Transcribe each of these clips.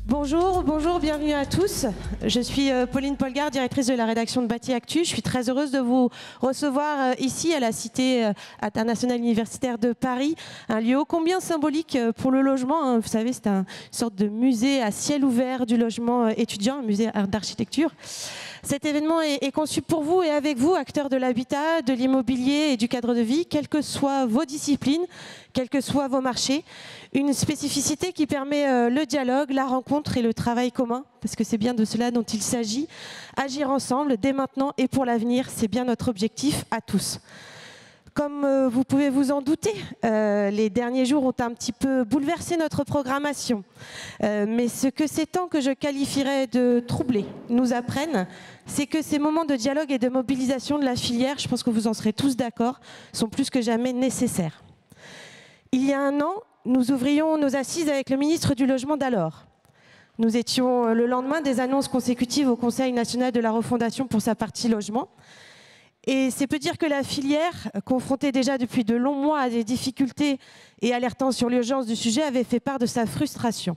Bonjour, bienvenue à tous. Je suis Pauline Polgar, directrice de la rédaction de Bâti Actu. Je suis très heureuse de vous recevoir ici à la Cité internationale universitaire de Paris, un lieu ô combien symbolique pour le logement. Vous savez, c'est une sorte de musée à ciel ouvert du logement étudiant, un musée d'architecture. Cet événement est conçu pour vous et avec vous, acteurs de l'habitat, de l'immobilier et du cadre de vie, quelles que soient vos disciplines, quels que soient vos marchés. Une spécificité qui permet le dialogue, la rencontre et le travail commun, parce que c'est bien de cela dont il s'agit. Agir ensemble, dès maintenant et pour l'avenir, c'est bien notre objectif à tous. Comme vous pouvez vous en douter, les derniers jours ont un petit peu bouleversé notre programmation. Mais ce que ces temps que je qualifierais de troublés nous apprennent, c'est que ces moments de dialogue et de mobilisation de la filière, je pense que vous en serez tous d'accord, sont plus que jamais nécessaires. Il y a un an, nous ouvrions nos assises avec le ministre du Logement d'alors. Nous étions le lendemain des annonces consécutives au Conseil national de la refondation pour sa partie logement. Et c'est peu dire que la filière, confrontée déjà depuis de longs mois à des difficultés et alertant sur l'urgence du sujet, avait fait part de sa frustration.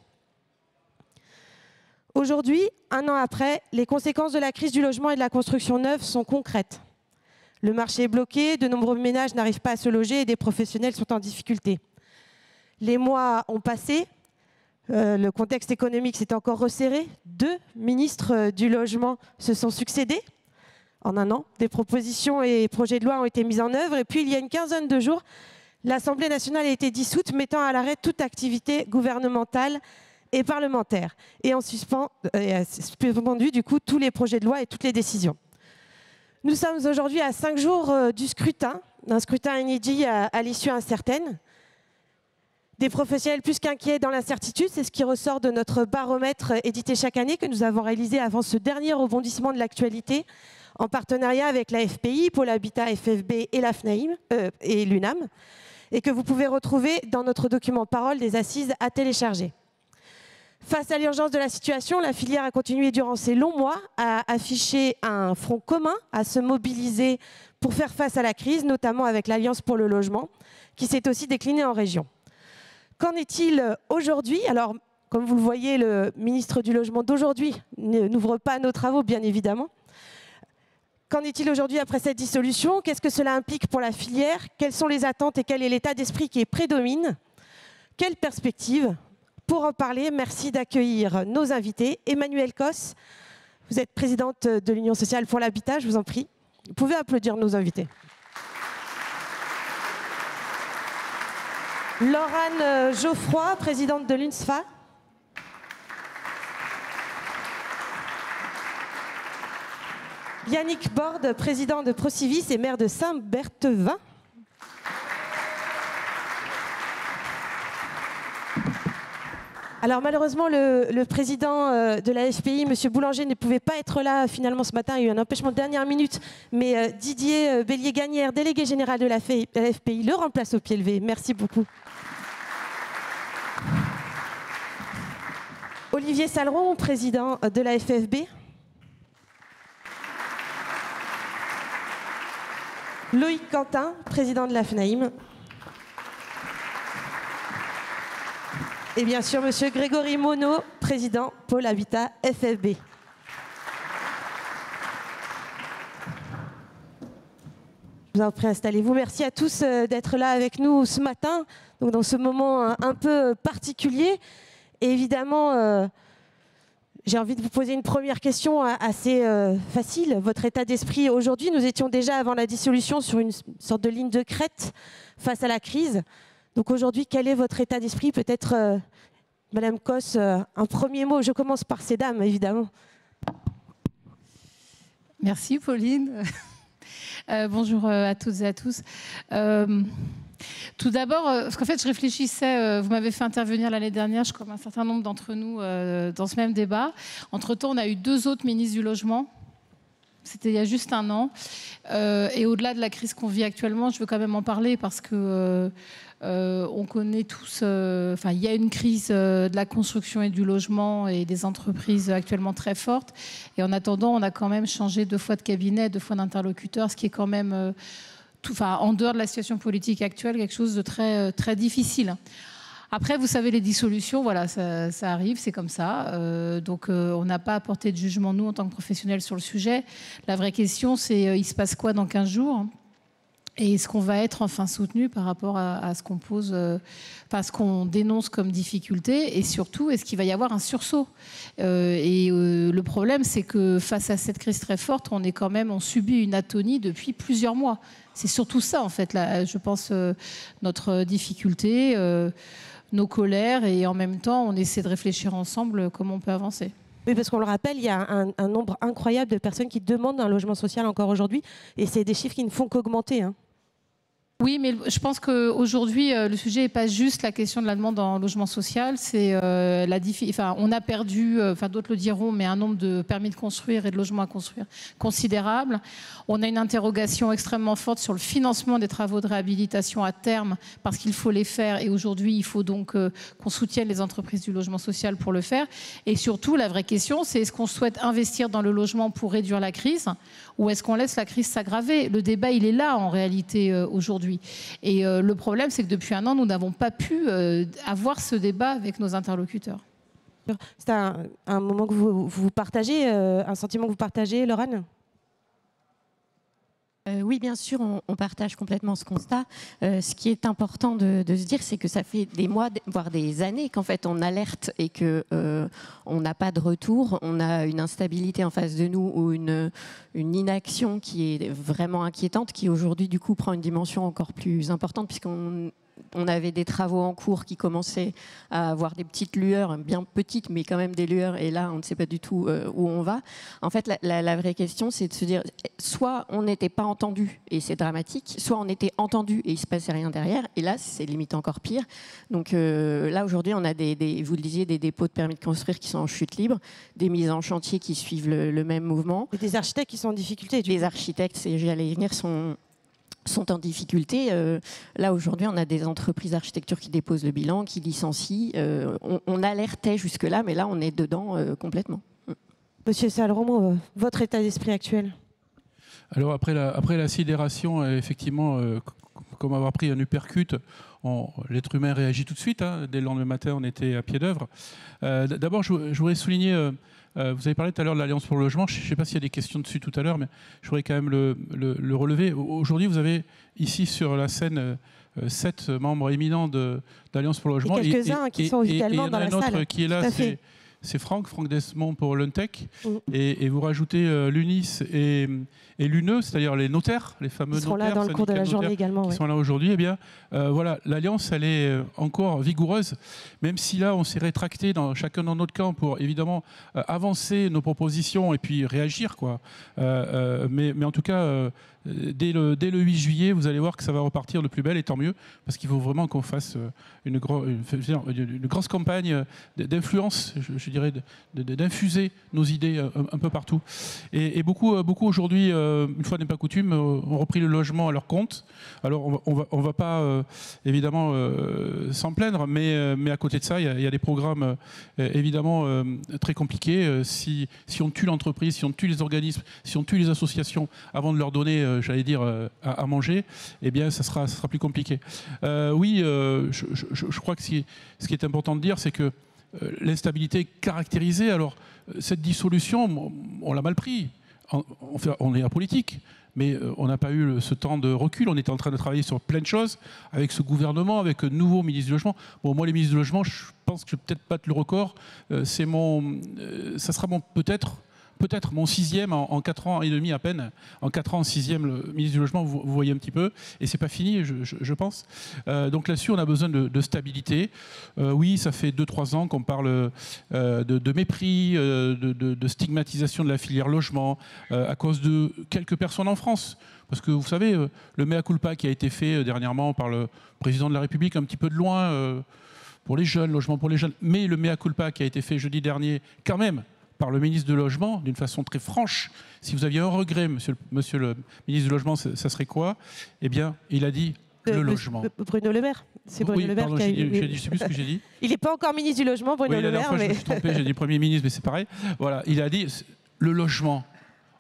Aujourd'hui, un an après, les conséquences de la crise du logement et de la construction neuve sont concrètes. Le marché est bloqué, de nombreux ménages n'arrivent pas à se loger et des professionnels sont en difficulté. Les mois ont passé, le contexte économique s'est encore resserré. 2 ministres du logement se sont succédés en un an. Des propositions et projets de loi ont été mis en œuvre. Et puis, il y a une quinzaine de jours, l'Assemblée nationale a été dissoute, mettant à l'arrêt toute activité gouvernementale et parlementaire. Et en suspendu, du coup, tous les projets de loi et toutes les décisions. Nous sommes aujourd'hui à 5 jours du scrutin, d'un scrutin inédit à l'issue incertaine. Des professionnels plus qu'inquiets dans l'incertitude, c'est ce qui ressort de notre baromètre édité chaque année que nous avons réalisé avant ce dernier rebondissement de l'actualité, en partenariat avec la FPI, Pôle Habitat, FFB et la FNAIM et l'UNAM, et que vous pouvez retrouver dans notre document parole des assises à télécharger. Face à l'urgence de la situation, la filière a continué durant ces longs mois à afficher un front commun, à se mobiliser pour faire face à la crise, notamment avec l'Alliance pour le logement, qui s'est aussi déclinée en région. Qu'en est-il aujourd'hui? Alors, comme vous le voyez, le ministre du Logement d'aujourd'hui n'ouvre pas nos travaux, bien évidemment. Qu'en est-il aujourd'hui après cette dissolution? Qu'est-ce que cela implique pour la filière? Quelles sont les attentes et quel est l'état d'esprit qui prédomine? Quelle perspective? Pour en parler, merci d'accueillir nos invités. Emmanuelle Cos, vous êtes présidente de l'Union sociale pour l'habitat, je vous en prie. Vous pouvez applaudir nos invités. Laurane Geoffroy, présidente de l'UNSFA. Yannick Borde, président de Procivis et maire de Saint-Berthevin. Alors malheureusement, le président de la FPI, M. Boulanger, ne pouvait pas être là finalement ce matin. Il y a eu un empêchement de dernière minute. Mais Didier Bélier-Gagnère, délégué général de la FPI, le remplace au pied levé. Merci beaucoup. Olivier Saleron, président de la FFB. Loïc Quentin, président de la FNAIM. Et bien sûr, monsieur Grégory Monod, président Pôle Habitat FFB. Je vous en prie, installez-vous. Merci à tous d'être là avec nous ce matin, donc dans ce moment un peu particulier. Et évidemment, j'ai envie de vous poser une première question assez facile. Votre état d'esprit aujourd'hui, nous étions déjà avant la dissolution sur une sorte de ligne de crête face à la crise. Donc aujourd'hui, quel est votre état d'esprit? Peut-être, Madame Cos, un premier mot. Je commence par ces dames, évidemment. Merci, Pauline. Bonjour à toutes et à tous. Tout d'abord, parce qu'en fait, je réfléchissais, vous m'avez fait intervenir l'année dernière, je crois, un certain nombre d'entre nous dans ce même débat. Entre-temps, on a eu 2 autres ministres du Logement. C'était il y a juste un an. Et au-delà de la crise qu'on vit actuellement, je veux quand même en parler parce que on connaît tous... il y a une crise de la construction et du logement et des entreprises actuellement très forte. Et en attendant, on a quand même changé 2 fois de cabinet, 2 fois d'interlocuteur, ce qui est quand même... en dehors de la situation politique actuelle, quelque chose de très, très difficile. Après, vous savez, les dissolutions, voilà, ça arrive, c'est comme ça. Donc, on n'a pas apporté de jugement, nous, en tant que professionnels, sur le sujet. La vraie question, c'est il se passe quoi dans 15 jours ? Et est-ce qu'on va être enfin soutenu par rapport à ce qu'on pose, ce qu'on dénonce comme difficulté, et surtout, est-ce qu'il va y avoir un sursaut ? Le problème, c'est que face à cette crise très forte, on subit une atonie depuis plusieurs mois. C'est surtout ça, en fait, là, je pense, notre difficulté, nos colères, et en même temps, on essaie de réfléchir ensemble comment on peut avancer. Oui, parce qu'on le rappelle, il y a un nombre incroyable de personnes qui demandent un logement social encore aujourd'hui, et c'est des chiffres qui ne font qu'augmenter, hein. Oui, mais je pense qu'aujourd'hui, le sujet n'est pas juste la question de la demande en logement social. C'est on a perdu, d'autres le diront, mais un nombre de permis de construire et de logements à construire considérable. On a une interrogation extrêmement forte sur le financement des travaux de réhabilitation à terme, parce qu'il faut les faire. Et aujourd'hui, il faut donc qu'on soutienne les entreprises du logement social pour le faire. Et surtout, la vraie question, c'est est-ce qu'on souhaite investir dans le logement pour réduire la crise, ou est-ce qu'on laisse la crise s'aggraver ? Le débat, il est là, en réalité, aujourd'hui. Et le problème, c'est que depuis un an, nous n'avons pas pu avoir ce débat avec nos interlocuteurs. C'est un moment que vous partagez, un sentiment que vous partagez, Laurane ? Oui, bien sûr, on partage complètement ce constat. Ce qui est important de se dire, c'est que ça fait des mois, voire des années qu'en fait on alerte et qu'on n'a pas de retour. On a une instabilité en face de nous ou une inaction qui est vraiment inquiétante, qui aujourd'hui du coup prend une dimension encore plus importante, puisqu'on avait des travaux en cours qui commençaient à avoir des petites lueurs, bien petites, mais quand même des lueurs, et là, on ne sait pas du tout où on va. En fait, la vraie question, c'est de se dire, soit on n'était pas entendu, et c'est dramatique, soit on était entendu, et il ne se passait rien derrière, et là, c'est limite encore pire. Donc là, aujourd'hui, on a vous le disiez, des dépôts de permis de construire qui sont en chute libre, des mises en chantier qui suivent le même mouvement. Et des architectes qui sont en difficulté. Les architectes, j'allais y venir, sont en difficulté. Là, aujourd'hui, on a des entreprises d'architecture qui déposent le bilan, qui licencient. On alertait jusque-là, mais là, on est dedans complètement. Monsieur Salromo, votre état d'esprit actuel ? Alors, après la sidération, effectivement, comme avoir pris un uppercut, l'être humain réagit tout de suite. Hein. Dès le lendemain matin, on était à pied d'œuvre. D'abord, je voudrais souligner... vous avez parlé tout à l'heure de l'Alliance pour le logement. Je ne sais pas s'il y a des questions dessus tout à l'heure, mais je voudrais quand même le relever. Aujourd'hui, vous avez ici sur la scène 7 membres éminents d'Alliance pour le logement. Et quelques-uns qui sont également dans la salle. Et il y en a un autre qui est là, c'est Franck Desmond pour l'UNTEC. Et vous rajoutez l'UNIS et l'UNE, c'est-à-dire les notaires, les fameux notaires. Ils seront là dans le cours de la journée également. Qui sont là aujourd'hui. Eh bien, voilà, l'Alliance, elle est encore vigoureuse, même si là, on s'est rétracté chacun dans notre camp pour évidemment avancer nos propositions et puis réagir, quoi. Mais en tout cas, dès le 8 juillet, vous allez voir que ça va repartir de plus belle, et tant mieux, parce qu'il faut vraiment qu'on fasse une grosse campagne d'influence, je dirais, d'infuser nos idées un peu partout. Et beaucoup aujourd'hui, une fois n'est pas coutume, ont repris le logement à leur compte. Alors on va pas évidemment s'en plaindre, mais à côté de ça, il y a des programmes évidemment très compliqués. Si on tue l'entreprise, si on tue les organismes, si on tue les associations avant de leur donner, j'allais dire, à manger, eh bien ça sera plus compliqué. Oui, je crois que ce qui est important de dire, c'est que l'instabilité est caractérisée. Alors cette dissolution, on l'a mal pris. On est en politique, mais on n'a pas eu ce temps de recul. On était en train de travailler sur plein de choses avec ce gouvernement, avec un nouveau ministre du Logement. Bon, moi, les ministres du Logement, je pense que je vais peut-être battre le record. Ça sera peut-être mon 6e en 4 ans et demi à peine. En 4 ans, 6e, le ministre du Logement, vous voyez un petit peu. Et c'est pas fini, je pense. Donc là-dessus, on a besoin de stabilité. Oui, ça fait 2-3 ans qu'on parle de mépris, de stigmatisation de la filière logement à cause de quelques personnes en France. Parce que vous savez, le mea culpa qui a été fait dernièrement par le président de la République, un petit peu de loin, pour les jeunes, logement pour les jeunes. Mais le mea culpa qui a été fait jeudi dernier, quand même, par le ministre du Logement, d'une façon très franche. Si vous aviez un regret, monsieur le ministre du Logement, ça serait quoi? Eh bien, il a dit le logement. Bruno Le Maire. C'est Bruno Le Maire qui a eu... Je ne sais plus ce que j'ai dit. Il n'est pas encore ministre du Logement, Bruno Le Maire. Mais... Je me suis trompé, j'ai dit Premier ministre, mais c'est pareil. Voilà, il a dit le logement.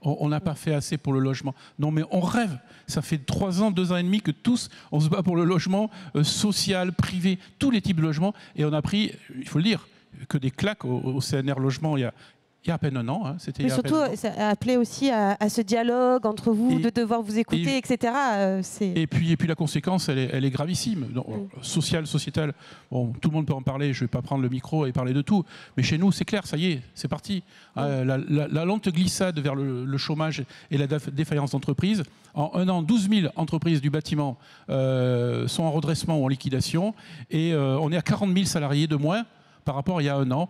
On n'a pas fait assez pour le logement. Non, mais on rêve. Ça fait 3 ans, 2 ans et demi que tous, on se bat pour le logement social, privé, tous les types de logements. Et on a pris, il faut le dire, que des claques au CNR Logement il y a à peine un an. Hein. Mais surtout, ça a appelé aussi à ce dialogue entre vous, de devoir vous écouter, etc. Et puis la conséquence, elle est gravissime. Donc, sociale, sociétale, bon, tout le monde peut en parler, je ne vais pas prendre le micro et parler de tout. Mais chez nous, c'est clair, ça y est, c'est parti. La lente glissade vers le chômage et la défaillance d'entreprise. En un an, 12 000 entreprises du bâtiment sont en redressement ou en liquidation. Et on est à 40 000 salariés de moins par rapport à il y a un an.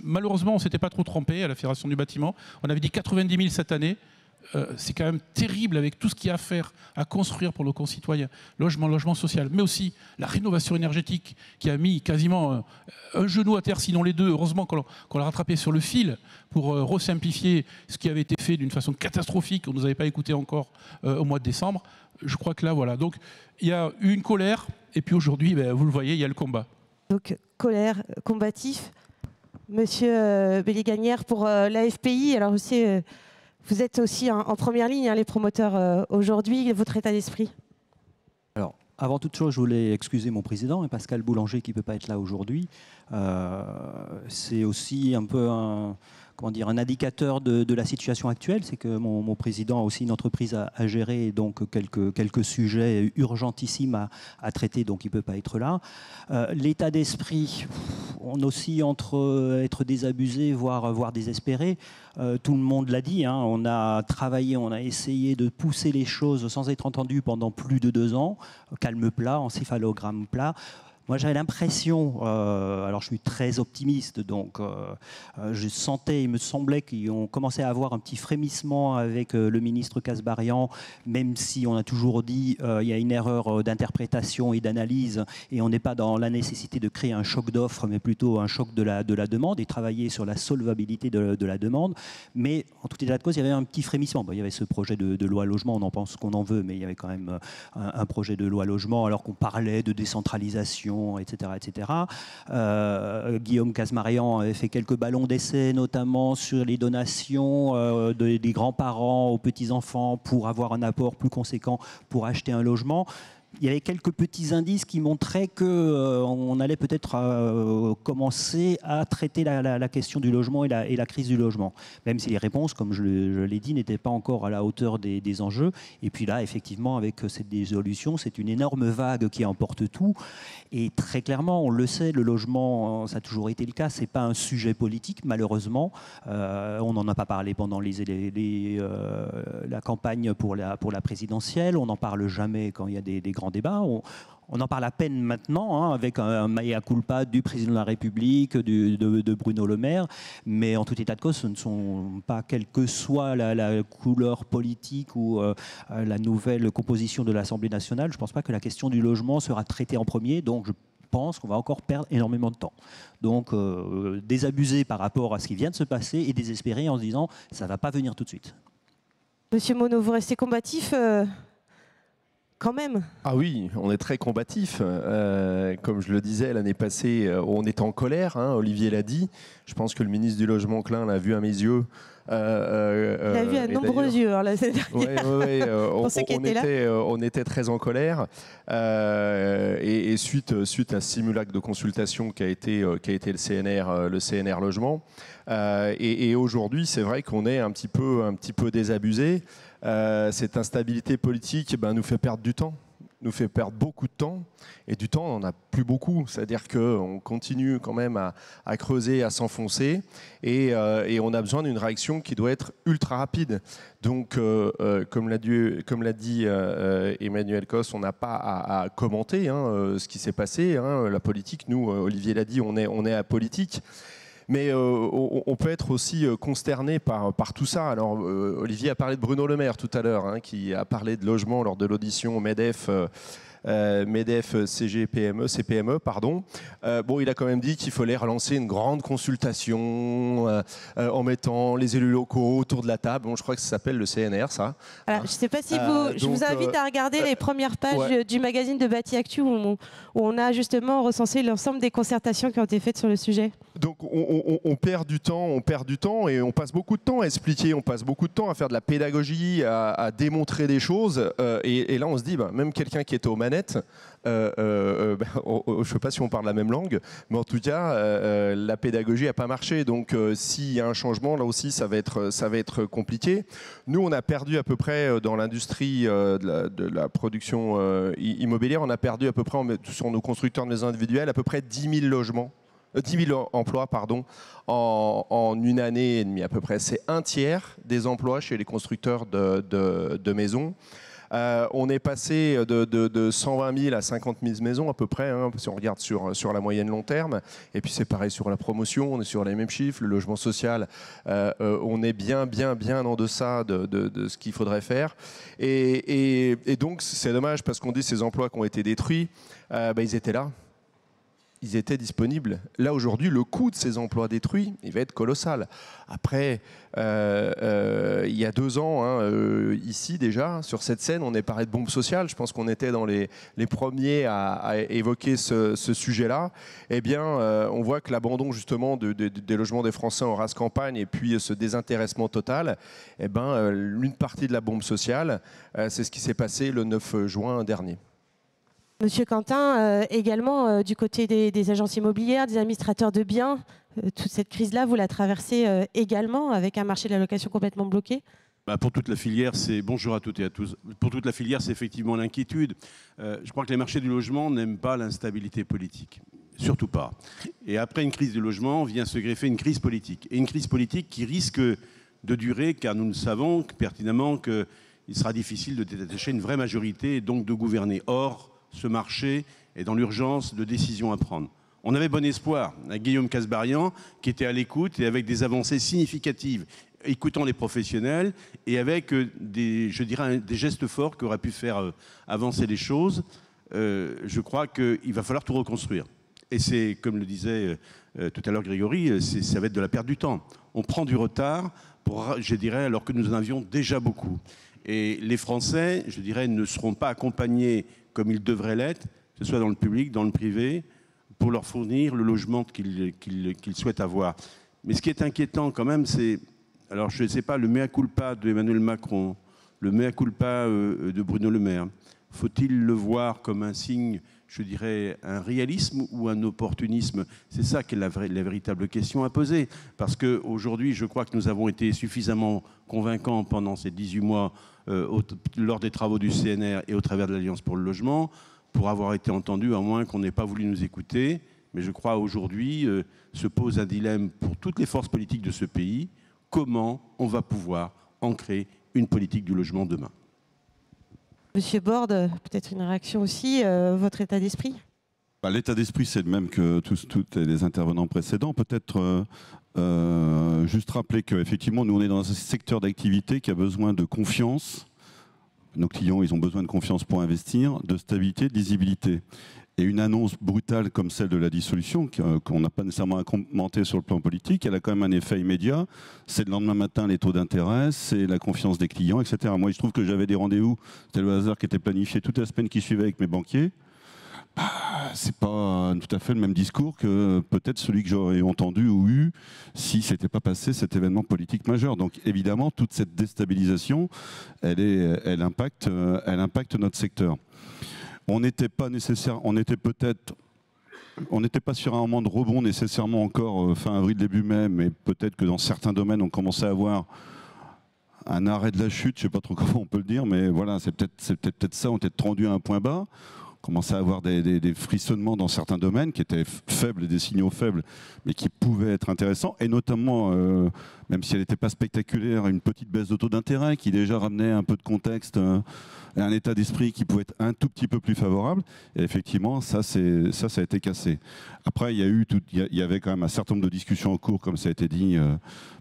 Malheureusement, on ne s'était pas trop trompé à la Fédération du bâtiment. On avait dit 90 000 cette année. C'est quand même terrible avec tout ce qu'il y a à faire, à construire pour nos concitoyens. Logement social, mais aussi la rénovation énergétique qui a mis quasiment un genou à terre, sinon les deux. Heureusement qu'on l'a rattrapé sur le fil pour resimplifier ce qui avait été fait d'une façon catastrophique. On ne nous avait pas écouté encore au mois de décembre. Je crois que là, voilà. Donc, il y a eu une colère, et puis aujourd'hui, vous le voyez, il y a le combat. Donc, colère, combatif. Monsieur Belliganière, pour l'AFPI, alors aussi, vous êtes aussi en première ligne, hein, les promoteurs aujourd'hui, votre état d'esprit? Alors, avant toute chose, je voulais excuser mon président, Pascal Boulanger, qui ne peut pas être là aujourd'hui. C'est aussi un peu un indicateur de la situation actuelle. C'est que mon président a aussi une entreprise à gérer, et donc quelques sujets urgentissimes à traiter, donc il ne peut pas être là. L'état d'esprit, on oscille entre être désabusé, voire désespéré. Tout le monde l'a dit, hein, on a travaillé, on a essayé de pousser les choses sans être entendu pendant plus de 2 ans, calme plat, encéphalogramme plat. Moi, j'avais l'impression, alors je suis très optimiste, donc je sentais, il me semblait qu'on commençait à avoir un petit frémissement avec le ministre Kasbarian, même si on a toujours dit il y a une erreur d'interprétation et d'analyse, et on n'est pas dans la nécessité de créer un choc d'offres, mais plutôt un choc de la demande, et travailler sur la solvabilité de la demande. Mais en tout état de cause, il y avait un petit frémissement. Bon, il y avait ce projet de loi logement, on en pense qu'on en veut, mais il y avait quand même un projet de loi logement, alors qu'on parlait de décentralisation, etc. Guillaume Kasbarian avait fait quelques ballons d'essai, notamment sur les donations des grands-parents aux petits-enfants pour avoir un apport plus conséquent pour acheter un logement. Il y avait quelques petits indices qui montraient qu'on allait peut-être commencer à traiter la question du logement et la crise du logement. Même si les réponses, comme je l'ai dit, n'étaient pas encore à la hauteur des enjeux. Et puis là, effectivement, avec cette dissolution, c'est une énorme vague qui emporte tout. Et très clairement, on le sait, le logement, ça a toujours été le cas, ce n'est pas un sujet politique, malheureusement. On n'en a pas parlé pendant la campagne pour la présidentielle. On n'en parle jamais quand il y a des grands débats. On en parle à peine maintenant, hein, avec un mea culpa du président de la République, de Bruno Le Maire. Mais en tout état de cause, ce ne sont pas, quelle que soit la couleur politique ou la nouvelle composition de l'Assemblée nationale, je ne pense pas que la question du logement sera traitée en premier. Donc je pense qu'on va encore perdre énormément de temps. Donc désabusé par rapport à ce qui vient de se passer et désespéré en se disant ça ne va pas venir tout de suite. Monsieur Monod, vous restez combatif quand même. Ah oui, on est très combatif. Comme je le disais, l'année passée, on était en colère, hein, Olivier l'a dit. Je pense que le ministre du Logement, Klein, l'a vu à mes yeux. Il l'a vu à nombreux yeux. Hein, on était très en colère. Et suite à ce simulacre de consultation qui a été le CNR Logement. Et aujourd'hui, c'est vrai qu'on est un petit peu désabusé. Cette instabilité politique nous fait perdre du temps, nous fait perdre beaucoup de temps, et du temps on n'en a plus beaucoup, c'est-à-dire qu'on continue quand même à creuser, à s'enfoncer, et on a besoin d'une réaction qui doit être ultra rapide. Donc comme l'a dit Emmanuel Cos, on n'a pas à commenter ce qui s'est passé, la politique, nous, Olivier l'a dit, on est apolitique. Mais on peut être aussi consterné par tout ça. Alors, Olivier a parlé de Bruno Le Maire tout à l'heure, qui a parlé de logement lors de l'audition au MEDEF MEDEF CPME, pardon. Bon, il a quand même dit qu'il fallait relancer une grande consultation en mettant les élus locaux autour de la table. Bon, je crois que ça s'appelle le CNR, ça. Alors, je ne sais pas si je vous invite à regarder les premières pages du magazine de Bâti Actu où on a justement recensé l'ensemble des concertations qui ont été faites sur le sujet. Donc on perd du temps et on passe beaucoup de temps à expliquer, on passe beaucoup de temps à faire de la pédagogie, à démontrer des choses. Et là, on se dit, même quelqu'un qui était aux manettes, je ne sais pas si on parle la même langue, mais en tout cas, la pédagogie n'a pas marché. Donc s'il y a un changement, là aussi, ça va être compliqué. Nous, on a perdu à peu près dans l'industrie de la production immobilière, on a perdu à peu près sur nos constructeurs de maisons individuelles à peu près 10 000 logements. 10 000 emplois en une année et demie à peu près. C'est un tiers des emplois chez les constructeurs de maisons. On est passé de 120 000 à 50 000 maisons à peu près, si on regarde sur la moyenne long terme. Et puis c'est pareil sur la promotion, on est sur les mêmes chiffres. Le logement social, on est bien en deçà de ce qu'il faudrait faire. Et donc c'est dommage parce qu'on dit ces emplois qui ont été détruits, ils étaient là. Ils étaient disponibles. Là, aujourd'hui, le coût de ces emplois détruits, il va être colossal. Après, il y a 2 ans, ici déjà, sur cette scène, on est parlé de bombe sociale. Je pense qu'on était dans les premiers à évoquer ce sujet-là. Eh bien, on voit que l'abandon justement des logements des Français en race campagne et puis ce désintéressement total, l'une partie de la bombe sociale, c'est ce qui s'est passé le 9 juin dernier. Monsieur Quentin, également du côté des agences immobilières, des administrateurs de biens, toute cette crise-là, vous la traversez également avec un marché de la location complètement bloqué? Pour toute la filière, bonjour à toutes et à tous. Pour toute la filière, c'est effectivement l'inquiétude. Je crois que les marchés du logement n'aiment pas l'instabilité politique. Surtout pas. Et après une crise du logement, vient se greffer une crise politique. Et une crise politique qui risque de durer, car nous savons pertinemment qu'il sera difficile de détacher une vraie majorité et donc de gouverner. Or, ce marché est dans l'urgence de décisions à prendre. On avait bon espoir avec Guillaume Kasbarian qui était à l'écoute et avec des avancées significatives, écoutant les professionnels et avec des gestes forts qui auraient pu faire avancer les choses. Je crois qu'il va falloir tout reconstruire. Et c'est, comme le disait tout à l'heure Grégory, ça va être de la perte du temps. On prend du retard, alors que nous en avions déjà beaucoup. Et les Français, ne seront pas accompagnés comme ils devraient l'être, que ce soit dans le public, dans le privé, pour leur fournir le logement qu'ils souhaitent avoir. Mais ce qui est inquiétant quand même, c'est, alors je ne sais pas, le mea culpa de Emmanuel Macron, le mea culpa de Bruno Le Maire. Faut-il le voir comme un signe, un réalisme ou un opportunisme? C'est ça qui est la véritable question à poser. Parce qu'aujourd'hui, je crois que nous avons été suffisamment convaincants pendant ces 18 mois lors des travaux du CNR et au travers de l'Alliance pour le logement, pour avoir été entendus, à moins qu'on n'ait pas voulu nous écouter. Mais je crois aujourd'hui se pose un dilemme pour toutes les forces politiques de ce pays. Comment on va pouvoir ancrer une politique du logement demain? Monsieur Borde, peut-être une réaction aussi, votre état d'esprit? L'état d'esprit, c'est le même que tous les intervenants précédents. Peut-être juste rappeler qu'effectivement, nous, on est dans un secteur d'activité qui a besoin de confiance. Nos clients, ils ont besoin de confiance pour investir, de stabilité, de lisibilité. Et une annonce brutale comme celle de la dissolution, qu'on n'a pas nécessairement à commenter sur le plan politique, elle a quand même un effet immédiat. C'est le lendemain matin les taux d'intérêt, c'est la confiance des clients, etc. Moi, je trouve que j'avais des rendez-vous, c'était le hasard qui était planifié toute la semaine qui suivait avec mes banquiers. C'est pas tout à fait le même discours que peut-être celui que j'aurais entendu ou eu si c'était pas passé cet événement politique majeur. Donc évidemment, toute cette déstabilisation, elle impacte notre secteur. On n'était pas sur un moment de rebond nécessairement encore fin avril, début mai, mais peut-être que dans certains domaines, on commençait à avoir un arrêt de la chute, je ne sais pas trop comment on peut le dire, mais voilà, c'est peut-être ça, on était rendu à un point bas. On commençait à avoir des frissonnements dans certains domaines qui étaient faibles, des signaux faibles, mais qui pouvaient être intéressants. Et notamment, même si elle n'était pas spectaculaire, une petite baisse de taux d'intérêt qui déjà ramenait un peu de contexte et un état d'esprit qui pouvait être un tout petit peu plus favorable. Et effectivement, ça a été cassé. Après, il y avait quand même un certain nombre de discussions en cours, comme ça a été dit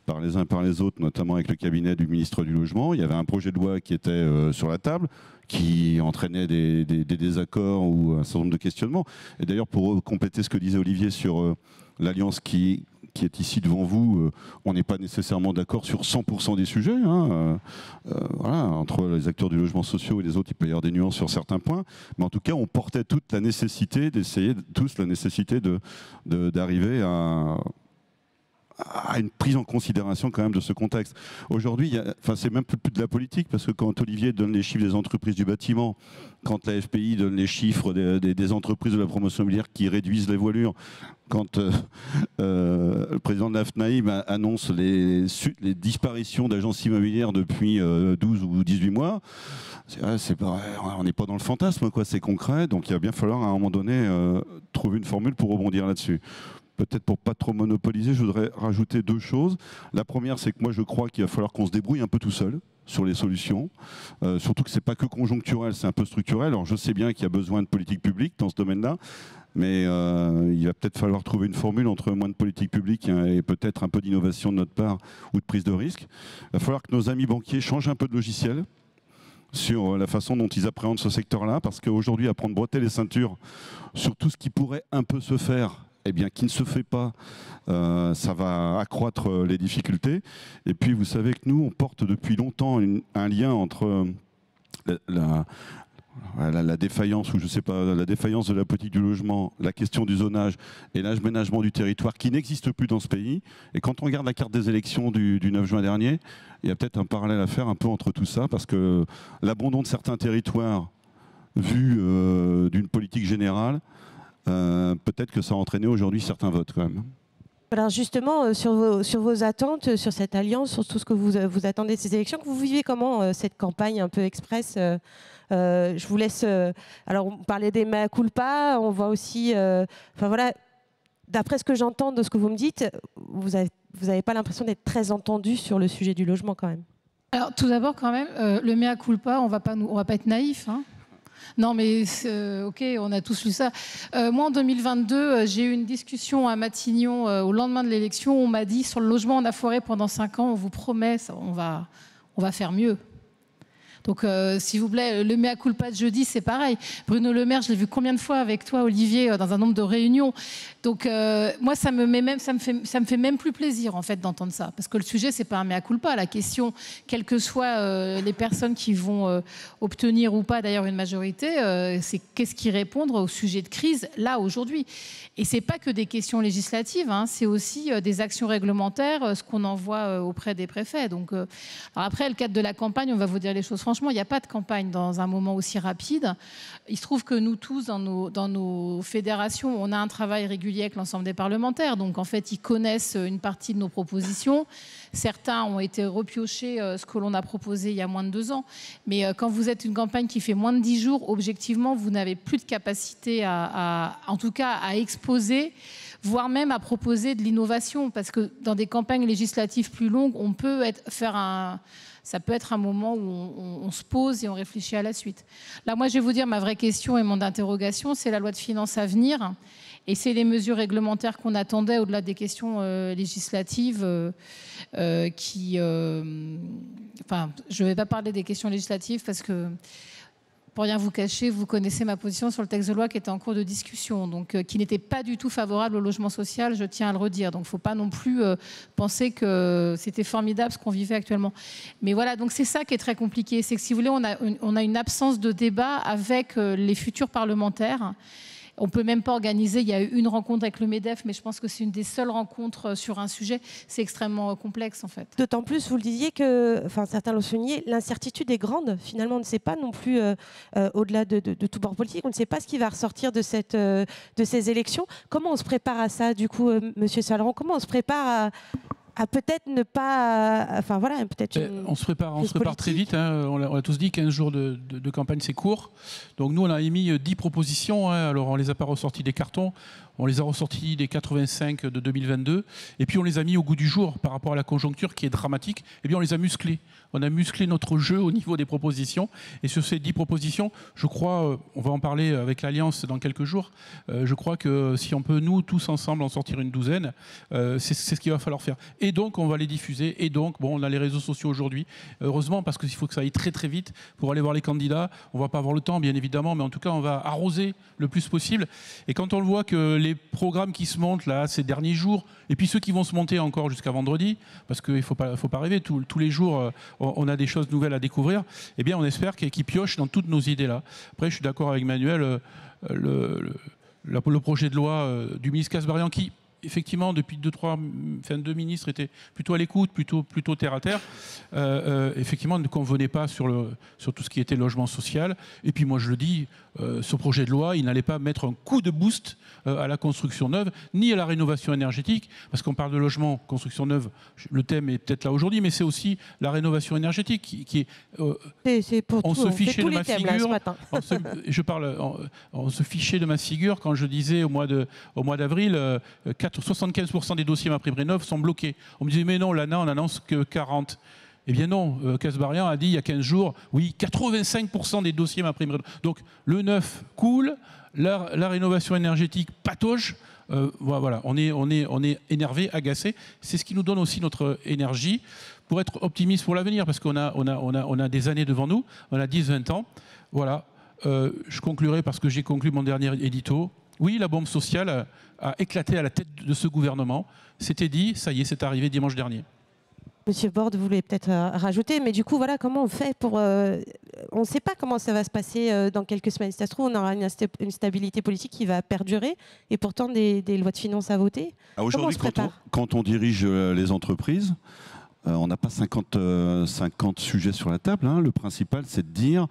par les uns et par les autres, notamment avec le cabinet du ministre du Logement. Il y avait un projet de loi qui était sur la table, qui entraînaient des désaccords ou un certain nombre de questionnements. Et d'ailleurs, pour compléter ce que disait Olivier sur l'alliance qui est ici devant vous, on n'est pas nécessairement d'accord sur 100% des sujets. Voilà, entre les acteurs du logement social et les autres, il peut y avoir des nuances sur certains points. Mais en tout cas, on portait toute la nécessité d'arriver à une prise en considération quand même de ce contexte. Aujourd'hui, c'est même plus de la politique, parce que quand Olivier donne les chiffres des entreprises du bâtiment, quand la FPI donne les chiffres des entreprises de la promotion immobilière qui réduisent les voilures, quand le président de la FNAIM annonce les disparitions d'agences immobilières depuis 12 ou 18 mois, on n'est pas dans le fantasme, quoi, c'est concret, donc il va bien falloir à un moment donné trouver une formule pour rebondir là-dessus. Peut-être pour pas trop monopoliser, je voudrais rajouter 2 choses. La première, c'est que moi je crois qu'il va falloir qu'on se débrouille un peu tout seul sur les solutions. Surtout que c'est pas que conjoncturel, c'est un peu structurel. Alors je sais bien qu'il y a besoin de politique publique dans ce domaine-là, mais il va peut-être falloir trouver une formule entre moins de politique publique et peut-être un peu d'innovation de notre part ou de prise de risque. Il va falloir que nos amis banquiers changent un peu de logiciel sur la façon dont ils appréhendent ce secteur-là, parce qu'aujourd'hui, apprendre à bretelles les ceintures sur tout ce qui pourrait un peu se faire, eh bien, qui ne se fait pas, ça va accroître les difficultés. Et puis, vous savez que nous, on porte depuis longtemps un lien entre la défaillance, ou je sais pas, la défaillance de la politique du logement, la question du zonage et l'aménagement du territoire qui n'existe plus dans ce pays. Et quand on regarde la carte des élections du 9 juin dernier, il y a peut-être un parallèle à faire un peu entre tout ça, parce que l'abandon de certains territoires vu d'une politique générale, peut-être que ça a entraîné aujourd'hui certains votes quand même. Alors justement, sur vos attentes, sur cette alliance, sur tout ce que vous attendez de ces élections, vous vivez comment cette campagne un peu express je vous laisse... alors, on parlait des mea culpa, on voit aussi... voilà, d'après ce que j'entends de ce que vous me dites, vous n'avez pas l'impression d'être très entendu sur le sujet du logement quand même. Alors, tout d'abord, quand même, le mea culpa, on va pas être naïf, hein. Non, mais ok, on a tous lu ça. Moi, en 2022, j'ai eu une discussion à Matignon au lendemain de l'élection. On m'a dit, sur le logement, on a foiré pendant 5 ans, on vous promet, on va faire mieux. Donc, s'il vous plaît, le mea culpa de jeudi, c'est pareil. Bruno Le Maire, je l'ai vu combien de fois avec toi, Olivier, dans un nombre de réunions. Donc, moi, ça me fait même plus plaisir, en fait, d'entendre ça. Parce que le sujet, c'est pas un mea culpa. La question, quelles que soient les personnes qui vont obtenir ou pas, d'ailleurs, une majorité, c'est qu'est-ce qui répondre au sujet de crise, là, aujourd'hui. Et c'est pas que des questions législatives, hein, c'est aussi des actions réglementaires, ce qu'on envoie auprès des préfets. Donc, alors après, le cadre de la campagne, on va vous dire les choses franchement, il n'y a pas de campagne dans un moment aussi rapide. Il se trouve que nous tous, dans nos fédérations, on a un travail régulier avec l'ensemble des parlementaires. Donc, en fait, ils connaissent une partie de nos propositions. Certains ont été repiochés ce que l'on a proposé il y a moins de 2 ans. Mais quand vous êtes une campagne qui fait moins de 10 jours, objectivement, vous n'avez plus de capacité en tout cas, à exposer, voire même à proposer de l'innovation. Parce que dans des campagnes législatives plus longues, on peut ça peut être un moment où on se pose et on réfléchit à la suite. Là, moi, je vais vous dire ma vraie question et mon interrogation, c'est la loi de finances à venir. Et c'est les mesures réglementaires qu'on attendait au-delà des questions législatives enfin, je ne vais pas parler des questions législatives parce que, pour rien vous cacher, vous connaissez ma position sur le texte de loi qui était en cours de discussion, donc qui n'était pas du tout favorable au logement social, je tiens à le redire. Donc il ne faut pas non plus penser que c'était formidable ce qu'on vivait actuellement. Mais voilà, donc c'est ça qui est très compliqué. C'est que si vous voulez, on a une absence de débat avec les futurs parlementaires. On ne peut même pas organiser, il y a eu une rencontre avec le MEDEF, mais je pense que c'est une des seules rencontres sur un sujet. C'est extrêmement complexe, en fait. D'autant plus, vous le disiez, que, enfin, certains l'ont souligné, l'incertitude est grande. Finalement, on ne sait pas non plus, au-delà de tout bord politique, on ne sait pas ce qui va ressortir de ces élections. Comment on se prépare à ça, du coup, Monsieur Saleron? Comment on se prépare à peut-être ne pas... Enfin voilà, peut-être... On se prépare très vite. Hein. On l'a tous dit, 15 jours de campagne, c'est court. Donc nous, on a émis 10 propositions. Hein. Alors, on ne les a pas ressorties des cartons. On les a ressortis des 85 de 2022. Et puis on les a mis au goût du jour par rapport à la conjoncture qui est dramatique. Eh bien on les a musclés. On a musclé notre jeu au niveau des propositions. Et sur ces 10 propositions, je crois, on va en parler avec l'Alliance dans quelques jours, je crois que si on peut, nous, tous ensemble, en sortir une douzaine, c'est ce qu'il va falloir faire. Et donc, on va les diffuser. Et donc, bon, on a les réseaux sociaux aujourd'hui. Heureusement, parce qu'il faut que ça aille très, très vite pour aller voir les candidats. On ne va pas avoir le temps, bien évidemment, mais en tout cas, on va arroser le plus possible. Et quand on le voit que les programmes qui se montent, là, ces derniers jours, et puis ceux qui vont se monter encore jusqu'à vendredi, parce qu'il ne faut pas rêver, tous les jours, on a des choses nouvelles à découvrir, eh bien, on espère qu'ils piochent dans toutes nos idées-là. Après, je suis d'accord avec Manuel, le projet de loi du ministre Kasbarian qui, effectivement, depuis deux ministres étaient plutôt à l'écoute, plutôt terre à terre, effectivement, ne convenait pas sur tout ce qui était logement social. Et puis moi, je le dis, ce projet de loi, il n'allait pas mettre un coup de boost à la construction neuve, ni à la rénovation énergétique, parce qu'on parle de logement, construction neuve, le thème est peut-être là aujourd'hui, mais c'est aussi la rénovation énergétique qui est... C'est pour on tout, se fichait de ma thèmes, figure. là, ce matin. On se fichait de ma figure quand je disais au mois d'avril, 75% des dossiers MaPrimeRénov' sont bloqués. On me disait, mais non, l'ANA, on n'annonce que 40. Eh bien non, Kasbarian a dit il y a 15 jours, oui, 85% des dossiers MaPrimeRénov'. Donc le neuf coule, la rénovation énergétique patauge. Voilà, on est énervé, agacé. C'est ce qui nous donne aussi notre énergie pour être optimiste pour l'avenir, parce qu'on a des années devant nous, on a 10-20 ans. Voilà, je conclurai parce que j'ai conclu mon dernier édito. Oui, la bombe sociale a éclaté à la tête de ce gouvernement. C'était dit, ça y est, c'est arrivé dimanche dernier. Monsieur Borde voulait peut-être rajouter, mais du coup, voilà, comment on fait pour... on ne sait pas comment ça va se passer dans quelques semaines. Si ça se trouve, on aura une stabilité politique qui va perdurer et pourtant des lois de finances à voter. Aujourd'hui, quand on dirige les entreprises, on n'a pas 50 sujets sur la table. Hein. Le principal, c'est de dire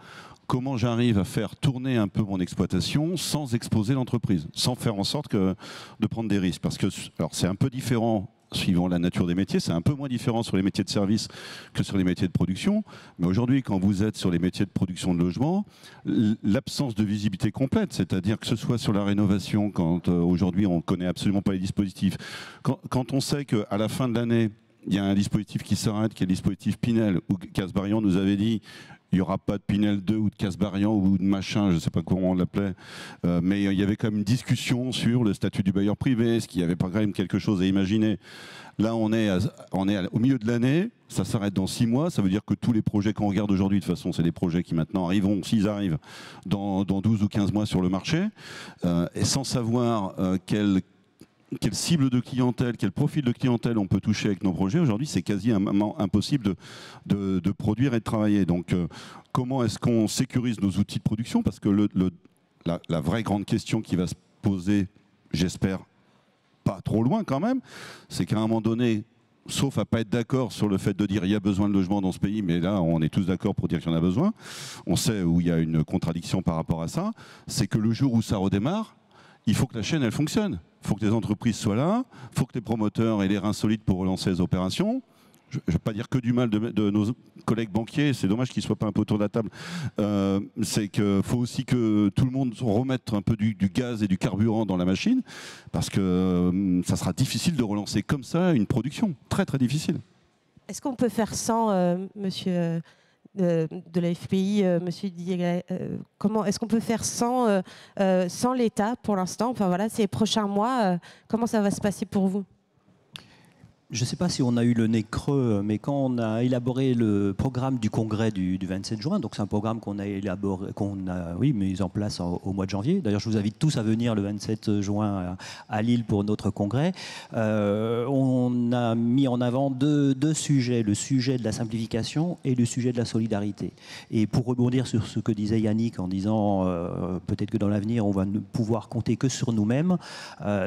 comment j'arrive à faire tourner un peu mon exploitation sans exposer l'entreprise, sans faire en sorte de prendre des risques. Parce que c'est un peu différent suivant la nature des métiers, c'est un peu moins différent sur les métiers de service que sur les métiers de production. Mais aujourd'hui, quand vous êtes sur les métiers de production de logement, l'absence de visibilité complète, c'est-à-dire que ce soit sur la rénovation, quand aujourd'hui on ne connaît absolument pas les dispositifs, quand on sait qu'à la fin de l'année, il y a un dispositif qui s'arrête, qui est le dispositif Pinel, où Kasbarian nous avait dit il n'y aura pas de Pinel 2 ou de Kasbarian ou de machin, je ne sais pas comment on l'appelait, mais il y avait quand même une discussion sur le statut du bailleur privé, est-ce qu'il n'y avait pas quand même quelque chose à imaginer. Là, on est au milieu de l'année, ça s'arrête dans 6 mois, ça veut dire que tous les projets qu'on regarde aujourd'hui, de toute façon, c'est des projets qui maintenant arriveront, s'ils arrivent, dans 12 ou 15 mois sur le marché, et sans savoir quelle cible de clientèle, quel profil de clientèle on peut toucher avec nos projets. Aujourd'hui, c'est quasi impossible de produire et de travailler. Donc, comment est-ce qu'on sécurise nos outils de production? Parce que la vraie grande question qui va se poser, j'espère, pas trop loin quand même, c'est qu'à un moment donné, sauf à pas être d'accord sur le fait de dire il y a besoin de logements dans ce pays, mais là, on est tous d'accord pour dire qu'il y en a besoin. On sait où il y a une contradiction par rapport à ça. C'est que le jour où ça redémarre, il faut que la chaîne, elle fonctionne. Il faut que les entreprises soient là, il faut que les promoteurs aient les reins solides pour relancer les opérations. Je ne vais pas dire que du mal de nos collègues banquiers, c'est dommage qu'ils ne soient pas un peu autour de la table. C'est qu'il faut aussi que tout le monde remette un peu du gaz et du carburant dans la machine, parce que ça sera difficile de relancer comme ça une production. Très très difficile. Est-ce qu'on peut faire sans, monsieur de la FPI, monsieur Didier, comment est-ce qu'on peut faire sans l'État pour l'instant? Enfin voilà, ces prochains mois, comment ça va se passer pour vous? Je ne sais pas si on a eu le nez creux, mais quand on a élaboré le programme du congrès du 27 juin, donc c'est un programme qu'on a élaboré, mis en place au mois de janvier. D'ailleurs, je vous invite tous à venir le 27 juin à Lille pour notre congrès. On a mis en avant deux sujets, le sujet de la simplification et le sujet de la solidarité. Et pour rebondir sur ce que disait Yannick en disant peut-être que dans l'avenir, on va ne pouvoir compter que sur nous-mêmes,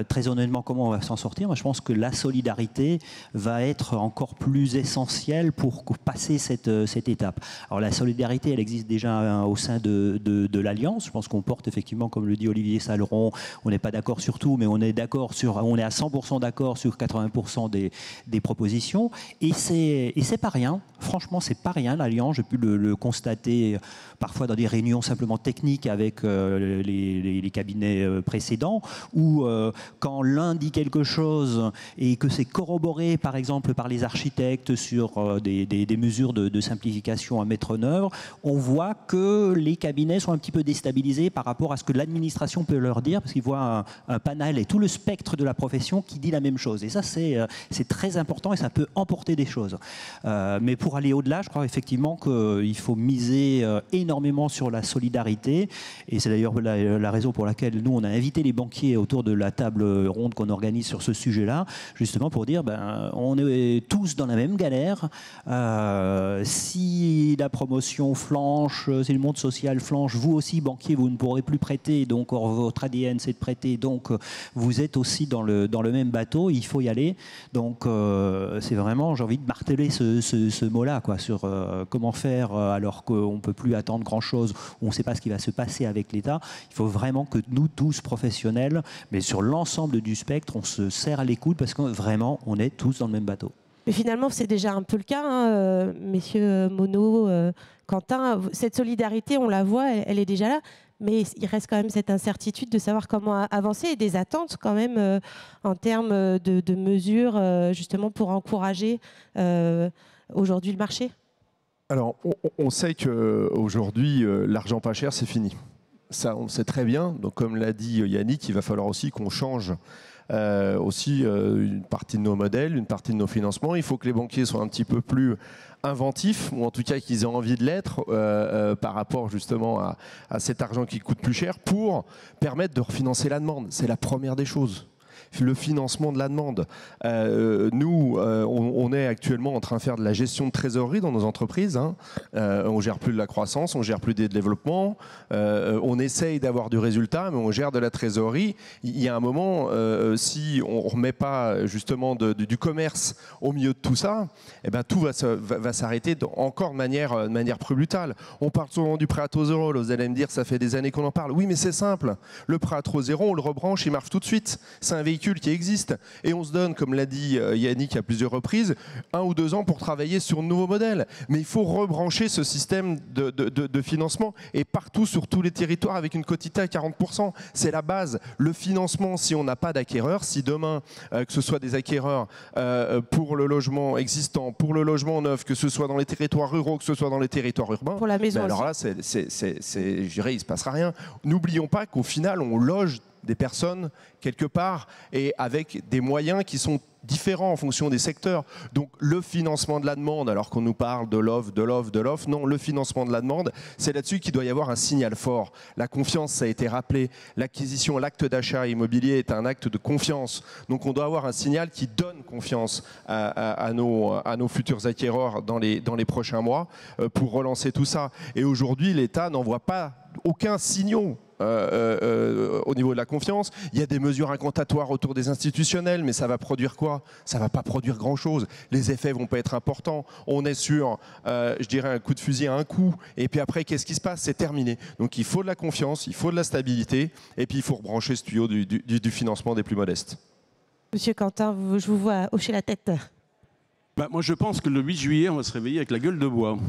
très honnêtement, comment on va s'en sortir? Moi, je pense que la solidarité, va être encore plus essentielle pour passer cette étape. Alors la solidarité, elle existe déjà au sein de l'Alliance. Je pense qu'on porte effectivement, comme le dit Olivier Saleron, on n'est pas d'accord sur tout, mais on est à 100% d'accord sur 80% des propositions. Et c'est pas rien. Franchement, c'est pas rien, l'Alliance. J'ai pu le constater parfois dans des réunions simplement techniques avec les cabinets précédents, où quand l'un dit quelque chose et que c'est corroboré, par exemple, par les architectes sur des mesures de simplification à mettre en œuvre, on voit que les cabinets sont un petit peu déstabilisés par rapport à ce que l'administration peut leur dire, parce qu'ils voient un panel et tout le spectre de la profession qui dit la même chose. Et ça, c'est très important et ça peut emporter des choses. Mais pour aller au-delà, je crois effectivement qu'il faut miser énormément sur la solidarité. Et c'est d'ailleurs la raison pour laquelle nous, on a invité les banquiers autour de la table ronde qu'on organise sur ce sujet-là, justement pour dire, on est tous dans la même galère. Si la promotion flanche, si le monde social flanche, vous aussi, banquier, vous ne pourrez plus prêter, donc votre ADN, c'est de prêter, donc vous êtes aussi dans le même bateau, il faut y aller. Donc c'est vraiment, j'ai envie de marteler ce mot-là, quoi, sur comment faire alors qu'on ne peut plus attendre grand-chose, on ne sait pas ce qui va se passer avec l'État. Il faut vraiment que nous tous, professionnels, mais sur l'ensemble du spectre, on se serre à l'écoute parce que vraiment, on est tous dans le même bateau. Mais finalement, c'est déjà un peu le cas, hein, messieurs Monod, Quentin. Cette solidarité, on la voit, elle est déjà là. Mais il reste quand même cette incertitude de savoir comment avancer et des attentes quand même en termes de mesures justement pour encourager aujourd'hui le marché. Alors, on sait qu'aujourd'hui, l'argent pas cher, c'est fini. Ça, on le sait très bien. Donc, comme l'a dit Yannick, il va falloir aussi qu'on change une partie de nos modèles, une partie de nos financements. Il faut que les banquiers soient un petit peu plus inventifs, ou en tout cas qu'ils aient envie de l'être par rapport justement à cet argent qui coûte plus cher pour permettre de refinancer la demande. C'est la première des choses. Le financement de la demande. Nous, on est actuellement en train de faire de la gestion de trésorerie dans nos entreprises. Hein. On ne gère plus de la croissance, on ne gère plus des développements. On essaye d'avoir du résultat, mais on gère de la trésorerie. Il y a un moment, si on ne remet pas justement du commerce au milieu de tout ça, eh ben, tout va s'arrêter encore de manière plus brutale. On parle souvent du prêt à taux zéro. Vous allez me dire, ça fait des années qu'on en parle. Oui, mais c'est simple. Le prêt à taux zéro, on le rebranche, il marche tout de suite. C'est un véhicule qui existe et on se donne, comme l'a dit Yannick à plusieurs reprises, 1 ou 2 ans pour travailler sur de nouveaux modèles. Mais il faut rebrancher ce système de financement et partout sur tous les territoires avec une quotité à 40%. C'est la base. Le financement, si on n'a pas d'acquéreurs, si demain, que ce soit des acquéreurs pour le logement existant, pour le logement neuf, que ce soit dans les territoires ruraux, que ce soit dans les territoires urbains, pour la maison alors là, je dirais, il ne se passera rien. N'oublions pas qu'au final, on loge des personnes quelque part et avec des moyens qui sont différents en fonction des secteurs. Donc le financement de la demande, alors qu'on nous parle de l'offre, non, le financement de la demande, c'est là-dessus qu'il doit y avoir un signal fort. La confiance, ça a été rappelé, l'acquisition, l'acte d'achat immobilier est un acte de confiance. Donc on doit avoir un signal qui donne confiance à nos futurs acquéreurs dans les prochains mois pour relancer tout ça. Et aujourd'hui, l'État n'envoie pas aucun signal au niveau de la confiance. Il y a des mesures incantatoires autour des institutionnels, mais ça va produire quoi? Ça ne va pas produire grand-chose. Les effets ne vont pas être importants. On est sur, je dirais, un coup de fusil à un coup. Et puis après, qu'est-ce qui se passe? C'est terminé. Donc il faut de la confiance, il faut de la stabilité, et puis il faut rebrancher ce tuyau du financement des plus modestes. Monsieur Quentin, je vous vois hocher la tête. Moi, je pense que le 8 juillet, on va se réveiller avec la gueule de bois.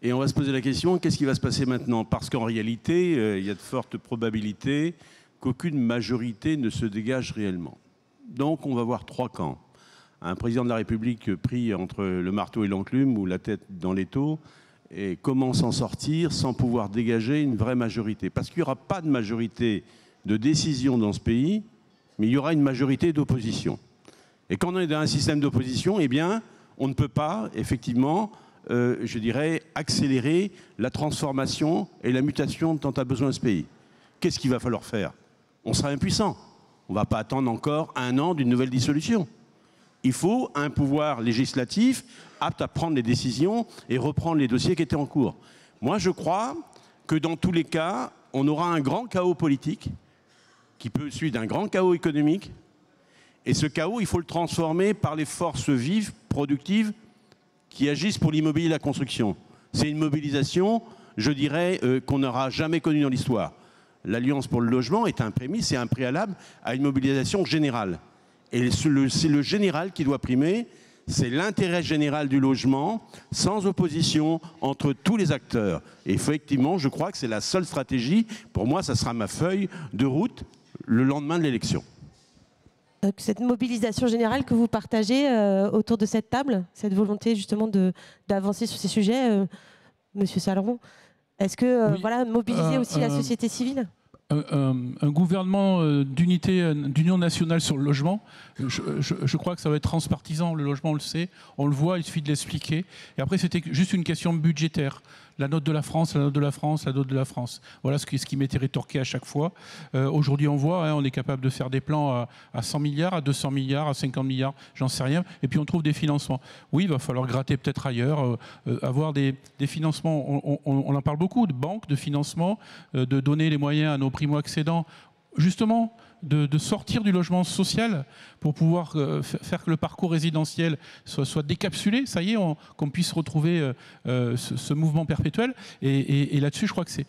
Et on va se poser la question, qu'est-ce qui va se passer maintenant? Parce qu'en réalité, il y a de fortes probabilités qu'aucune majorité ne se dégage réellement. Donc on va voir 3 camps. Un président de la République pris entre le marteau et l'enclume ou la tête dans l'étau, et comment s'en sortir sans pouvoir dégager une vraie majorité? Parce qu'il n'y aura pas de majorité de décision dans ce pays, mais il y aura une majorité d'opposition. Et quand on est dans un système d'opposition, eh bien, on ne peut pas, effectivement, je dirais, accélérer la transformation et la mutation dont a besoin ce pays. Qu'est-ce qu'il va falloir faire? On sera impuissant. On ne va pas attendre encore 1 an d'une nouvelle dissolution. Il faut un pouvoir législatif apte à prendre les décisions et reprendre les dossiers qui étaient en cours. Moi, je crois que dans tous les cas, on aura un grand chaos politique qui peut suivre d'un grand chaos économique Et ce chaos, il faut le transformer par les forces vives, productives, qui agissent pour l'immobilier et la construction. C'est une mobilisation, je dirais, qu'on n'aura jamais connue dans l'histoire. L'Alliance pour le logement est un prémisse, c'est un préalable à une mobilisation générale. Et c'est le général qui doit primer, c'est l'intérêt général du logement, sans opposition entre tous les acteurs. Et effectivement, je crois que c'est la seule stratégie. Pour moi, ça sera ma feuille de route le lendemain de l'élection. Cette mobilisation générale que vous partagez autour de cette table, cette volonté justement d'avancer sur ces sujets, Monsieur Saleron, est-ce que oui, voilà, mobiliser aussi la société civile? Un gouvernement d'union nationale sur le logement, je crois que ça va être transpartisan. Le logement, on le sait, on le voit, il suffit de l'expliquer. Et après, c'était juste une question budgétaire. La note de la France, la note de la France, la note de la France. Voilà ce qui m'était rétorqué à chaque fois. Aujourd'hui, on voit, on est capable de faire des plans à 100 milliards, à 200 milliards, à 50 milliards, j'en sais rien. Et puis on trouve des financements. Oui, il va falloir gratter peut-être ailleurs, avoir des financements. On en parle beaucoup, de banques, de financement, de donner les moyens à nos primo-accédants, justement, de sortir du logement social pour pouvoir faire que le parcours résidentiel soit décapsulé, ça y est, qu'on puisse retrouver ce mouvement perpétuel. Et là-dessus, je crois que c'est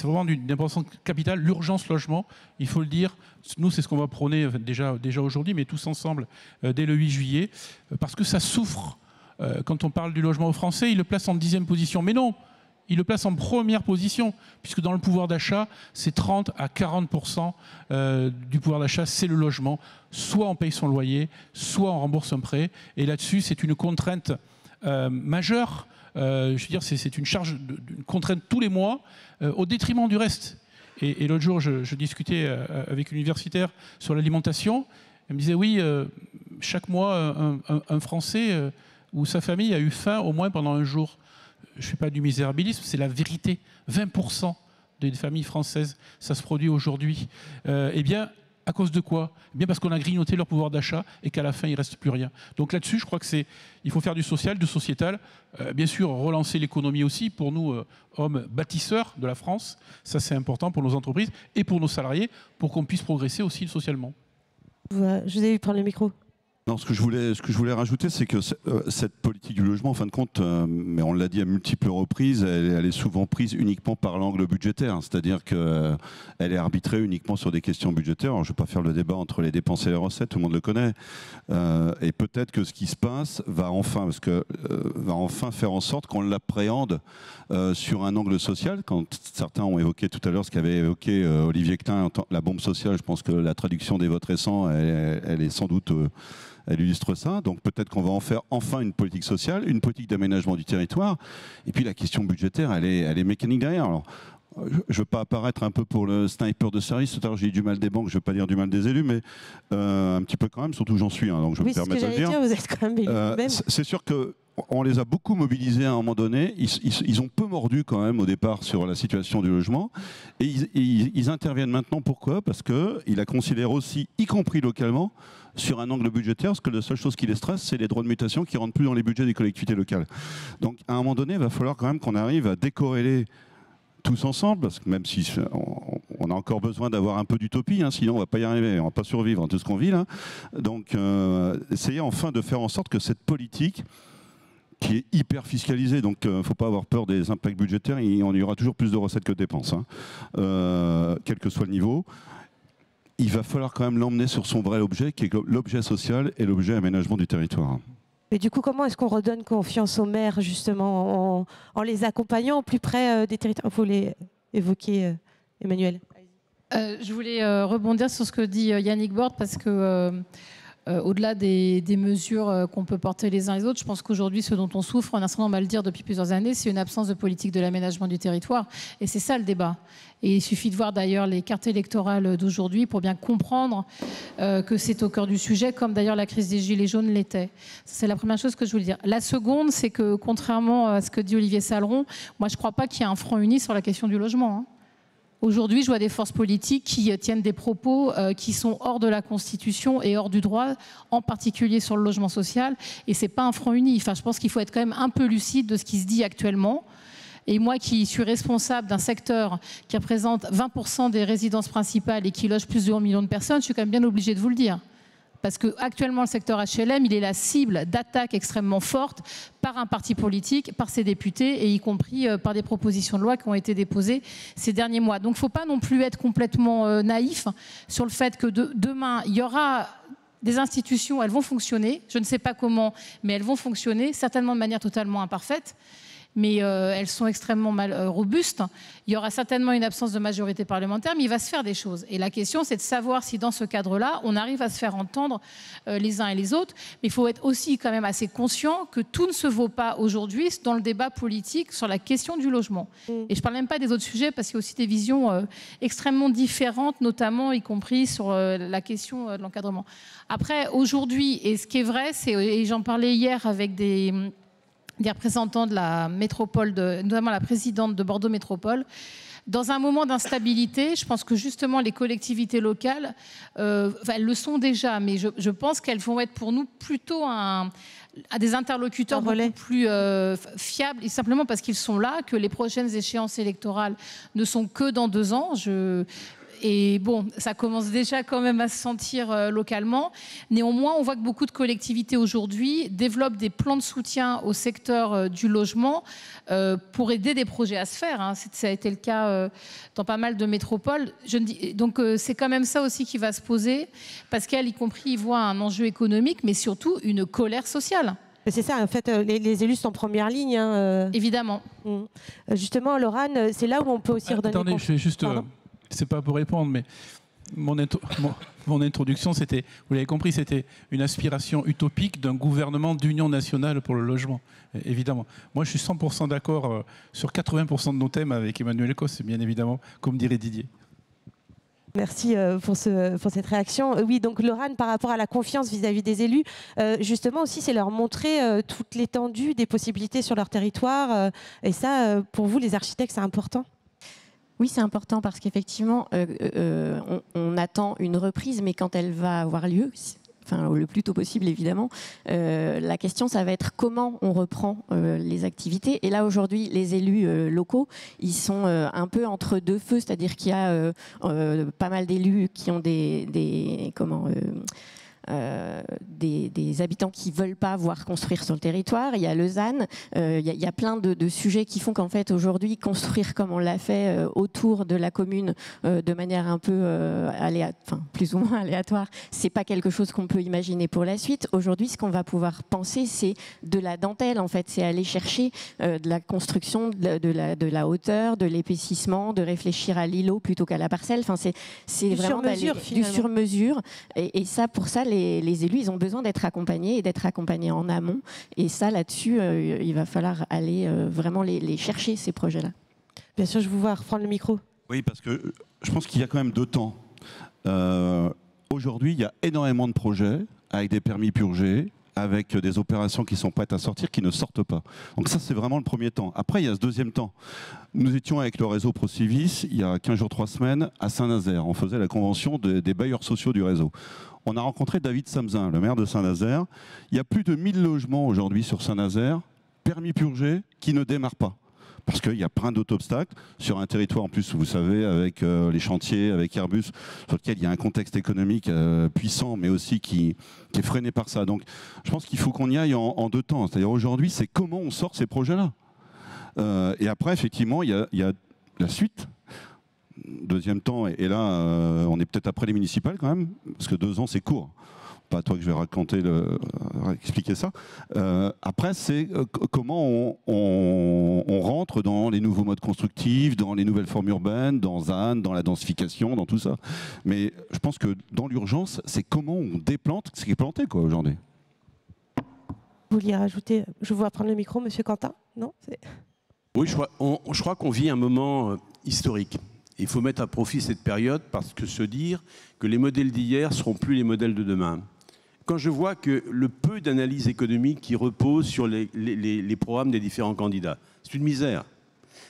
vraiment d'une importance capitale, l'urgence logement, il faut le dire. Nous, c'est ce qu'on va prôner déjà aujourd'hui, mais tous ensemble dès le 8 juillet, parce que ça souffre. Quand on parle du logement aux Français, ils le placent en 10e position. Mais non, il le place en première position, puisque dans le pouvoir d'achat, c'est 30 à 40% du pouvoir d'achat, c'est le logement. Soit on paye son loyer, soit on rembourse un prêt. Et là-dessus, c'est une contrainte majeure. Je veux dire, c'est une charge, une contrainte tous les mois, au détriment du reste. Et l'autre jour, je discutais avec une universitaire sur l'alimentation. Elle me disait, oui, chaque mois, un Français ou sa famille a eu faim au moins pendant un jour. Je ne fais pas du misérabilisme, c'est la vérité. 20% des familles françaises, ça se produit aujourd'hui. Eh bien, à cause de quoi? Eh bien, parce qu'on a grignoté leur pouvoir d'achat et qu'à la fin, il ne reste plus rien. Donc là-dessus, je crois il faut faire du social, du sociétal. Bien sûr, relancer l'économie aussi, pour nous, hommes bâtisseurs de la France. Ça, c'est important pour nos entreprises et pour nos salariés, pour qu'on puisse progresser aussi socialement. Je vous ai vu prendre le micro. Non, ce que je voulais rajouter, c'est que cette politique du logement, en fin de compte, mais on l'a dit à multiples reprises, elle est souvent prise uniquement par l'angle budgétaire, c'est-à-dire qu'elle est arbitrée uniquement sur des questions budgétaires. Alors, je ne vais pas faire le débat entre les dépenses et les recettes, tout le monde le connaît. Et peut-être que ce qui se passe va enfin faire en sorte qu'on l'appréhende sur un angle social. Quand certains ont évoqué tout à l'heure ce qu'avait évoqué Olivier Klein, la bombe sociale, je pense que la traduction des votes récents, elle est sans doute... Elle illustre ça. Donc peut-être qu'on va en faire enfin une politique sociale, une politique d'aménagement du territoire. Et puis la question budgétaire, elle est mécanique derrière. Alors, je ne veux pas apparaître un peu pour le sniper de service. Tout à l'heure, j'ai eu du mal des banques, je ne veux pas dire du mal des élus, mais un petit peu quand même, surtout j'en suis. Donc je me permets de le dire. Vous êtes quand même élu. C'est sûr qu'on les a beaucoup mobilisés à un moment donné. Ils ont peu mordu quand même au départ sur la situation du logement. Et ils interviennent maintenant. Pourquoi? Parce qu'ils la considèrent aussi, y compris localement, sur un angle budgétaire, parce que la seule chose qui les stresse, c'est les droits de mutation qui ne rentrent plus dans les budgets des collectivités locales. Donc à un moment donné, il va falloir quand même qu'on arrive à décorréler tous ensemble, parce que même si on a encore besoin d'avoir un peu d'utopie, sinon on ne va pas y arriver, on ne va pas survivre à tout ce qu'on vit là. Donc essayez enfin de faire en sorte que cette politique, qui est hyper fiscalisée, donc il ne faut pas avoir peur des impacts budgétaires, il y aura toujours plus de recettes que de dépenses, quel que soit le niveau. Il va falloir quand même l'emmener sur son vrai objet, qui est l'objet social et l'objet aménagement du territoire. Mais du coup, comment est-ce qu'on redonne confiance aux maires, justement, en les accompagnant au plus près des territoires? Il faut les évoquer, Emmanuel. Je voulais rebondir sur ce que dit Yannick Borde, parce que au-delà des mesures qu'on peut porter les uns les autres, je pense qu'aujourd'hui, ce dont on souffre, on a certain nombre à le dire depuis plusieurs années, c'est une absence de politique de l'aménagement du territoire. Et c'est ça le débat. Et il suffit de voir d'ailleurs les cartes électorales d'aujourd'hui pour bien comprendre que c'est au cœur du sujet, comme d'ailleurs la crise des Gilets jaunes l'était. C'est la première chose que je voulais dire. La seconde, c'est que contrairement à ce que dit Olivier Saleron, moi je ne crois pas qu'il y ait un front uni sur la question du logement. Aujourd'hui, je vois des forces politiques qui tiennent des propos qui sont hors de la Constitution et hors du droit, en particulier sur le logement social. Et ce n'est pas un front uni. Enfin, je pense qu'il faut être quand même un peu lucide de ce qui se dit actuellement. Et moi qui suis responsable d'un secteur qui représente 20% des résidences principales et qui loge plus de 1 million de personnes, je suis quand même bien obligée de vous le dire. Parce qu'actuellement, le secteur HLM, il est la cible d'attaques extrêmement fortes par un parti politique, par ses députés, et y compris par des propositions de loi qui ont été déposées ces derniers mois. Donc il ne faut pas non plus être complètement naïf sur le fait que demain, il y aura des institutions, elles vont fonctionner. Je ne sais pas comment, mais elles vont fonctionner, certainement de manière totalement imparfaite. Mais elles sont extrêmement robustes. Il y aura certainement une absence de majorité parlementaire, mais il va se faire des choses. Et la question, c'est de savoir si dans ce cadre-là, on arrive à se faire entendre les uns et les autres. Mais il faut être aussi quand même assez conscient que tout ne se vaut pas aujourd'hui dans le débat politique sur la question du logement. Et je ne parle même pas des autres sujets, parce qu'il y a aussi des visions extrêmement différentes, notamment y compris sur la question de l'encadrement. Après, aujourd'hui, et ce qui est vrai, et j'en parlais hier avec des représentants de la métropole, notamment la présidente de Bordeaux Métropole. Dans un moment d'instabilité, je pense que justement les collectivités locales, elles le sont déjà, mais je pense qu'elles vont être pour nous plutôt à des interlocuteurs beaucoup plus fiables, et simplement parce qu'ils sont là, que les prochaines échéances électorales ne sont que dans 2 ans. Et bon, ça commence déjà quand même à se sentir localement. Néanmoins, on voit que beaucoup de collectivités aujourd'hui développent des plans de soutien au secteur du logement pour aider des projets à se faire. Hein. Ça a été le cas dans pas mal de métropoles. Donc c'est quand même ça aussi qui va se poser, parce qu'elle, y compris, y voit un enjeu économique, mais surtout une colère sociale. C'est ça, en fait, les élus sont en première ligne. Hein. Évidemment. Justement, Laurane, c'est là où on peut aussi redonner... Attendez, je vais juste... C'est pas pour répondre, mais mon introduction, c'était, vous l'avez compris, c'était une aspiration utopique d'un gouvernement d'union nationale pour le logement, évidemment. Moi, je suis 100% d'accord sur 80% de nos thèmes avec Emmanuel Cos, bien évidemment, comme dirait Didier. Merci pour cette réaction. Oui, donc Laurane, par rapport à la confiance vis-à-vis des élus, justement aussi, c'est leur montrer toute l'étendue des possibilités sur leur territoire. Et ça, pour vous, les architectes, c'est important ? Oui, c'est important parce qu'effectivement, on attend une reprise, mais quand elle va avoir lieu, enfin le plus tôt possible évidemment, la question, ça va être comment on reprend les activités. Et là, aujourd'hui, les élus locaux, ils sont un peu entre deux feux, c'est-à-dire qu'il y a pas mal d'élus qui ont des habitants qui ne veulent pas voir construire sur le territoire. Il y a le ZAN, il y a plein de sujets qui font qu'en fait aujourd'hui construire comme on l'a fait autour de la commune de manière un peu plus ou moins aléatoire, c'est pas quelque chose qu'on peut imaginer pour la suite. Aujourd'hui, ce qu'on va pouvoir penser, c'est de la dentelle en fait, c'est aller chercher de la construction, de la hauteur, de l'épaississement, de réfléchir à l'îlot plutôt qu'à la parcelle. Enfin, c'est vraiment du sur-mesure. Et ça, pour ça, les élus, ils ont besoin d'être accompagnés et d'être accompagnés en amont. Et ça, là-dessus, il va falloir aller vraiment les chercher, ces projets-là. Bien sûr, je vous vois reprendre le micro. Oui, parce que je pense qu'il y a quand même 2 temps. Aujourd'hui, il y a énormément de projets avec des permis purgés, avec des opérations qui sont prêtes à sortir, qui ne sortent pas. Donc ça, c'est vraiment le premier temps. Après, il y a ce deuxième temps. Nous étions avec le réseau Procivis, il y a 15 jours, 3 semaines, à Saint-Nazaire. On faisait la convention des bailleurs sociaux du réseau. On a rencontré David Samzin, le maire de Saint-Nazaire. Il y a plus de 1000 logements aujourd'hui sur Saint-Nazaire, permis purgés, qui ne démarrent pas. Parce qu'il y a plein d'autres obstacles sur un territoire, en plus, vous savez, avec les chantiers, avec Airbus, sur lequel il y a un contexte économique puissant, mais aussi qui est freiné par ça. Donc, je pense qu'il faut qu'on y aille en 2 temps. C'est-à-dire, aujourd'hui, c'est comment on sort ces projets-là. Et après, effectivement, il y a la suite. Deuxième temps, et là, on est peut-être après les municipales quand même, parce que 2 ans, c'est court. Pas à toi que je vais expliquer ça. Après, c'est comment on rentre dans les nouveaux modes constructifs, dans les nouvelles formes urbaines, dans ZAN, dans la densification, dans tout ça. Mais je pense que dans l'urgence, c'est comment on déplante ce qui est planté aujourd'hui. Vous vouliez rajouter, je vous vois prendre le micro, Monsieur Quentin, non? Oui, je crois qu'on vit un moment historique. Il faut mettre à profit cette période parce que se dire que les modèles d'hier ne seront plus les modèles de demain. Quand je vois que le peu d'analyse économique qui repose sur les programmes des différents candidats, c'est une misère.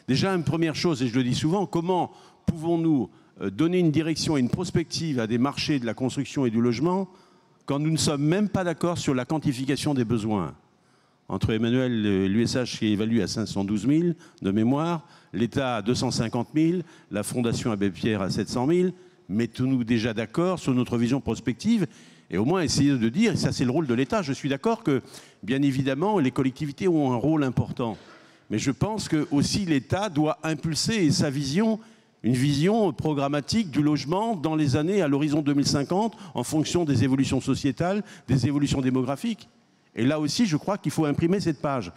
Déjà, une première chose, et je le dis souvent, comment pouvons-nous donner une direction et une prospective à des marchés de la construction et du logement quand nous ne sommes même pas d'accord sur la quantification des besoins? Entre Emmanuel, l'USH qui évalue à 512 000 de mémoire, l'État à 250 000, la Fondation Abbé Pierre à 700 000. Mettons-nous déjà d'accord sur notre vision prospective Et au moins essayer de dire, et ça c'est le rôle de l'État, je suis d'accord que, bien évidemment, les collectivités ont un rôle important. Mais je pense que aussi l'État doit impulser sa vision, une vision programmatique du logement dans les années à l'horizon 2050, en fonction des évolutions sociétales, des évolutions démographiques. Et là aussi, je crois qu'il faut imprimer cette page.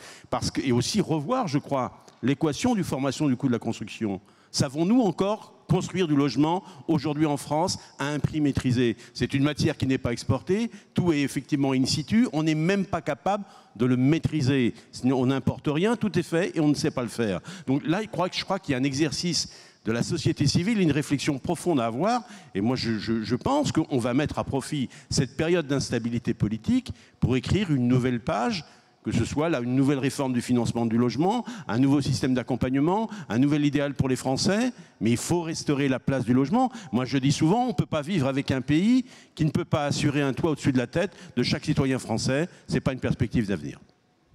Et aussi revoir, je crois, l'équation du formation du coût de la construction. Savons-nous encore construire du logement aujourd'hui en France à un prix maîtrisé? C'est une matière qui n'est pas exportée, tout est effectivement in situ, on n'est même pas capable de le maîtriser. Sinon, on n'importe rien, tout est fait et on ne sait pas le faire. Donc là, je crois qu'il y a un exercice de la société civile, une réflexion profonde à avoir. Et moi, je pense qu'on va mettre à profit cette période d'instabilité politique pour écrire une nouvelle page, que ce soit là une nouvelle réforme du financement du logement, un nouveau système d'accompagnement, un nouvel idéal pour les Français, mais il faut restaurer la place du logement. Moi, je dis souvent, on ne peut pas vivre avec un pays qui ne peut pas assurer un toit au-dessus de la tête de chaque citoyen français. Ce n'est pas une perspective d'avenir.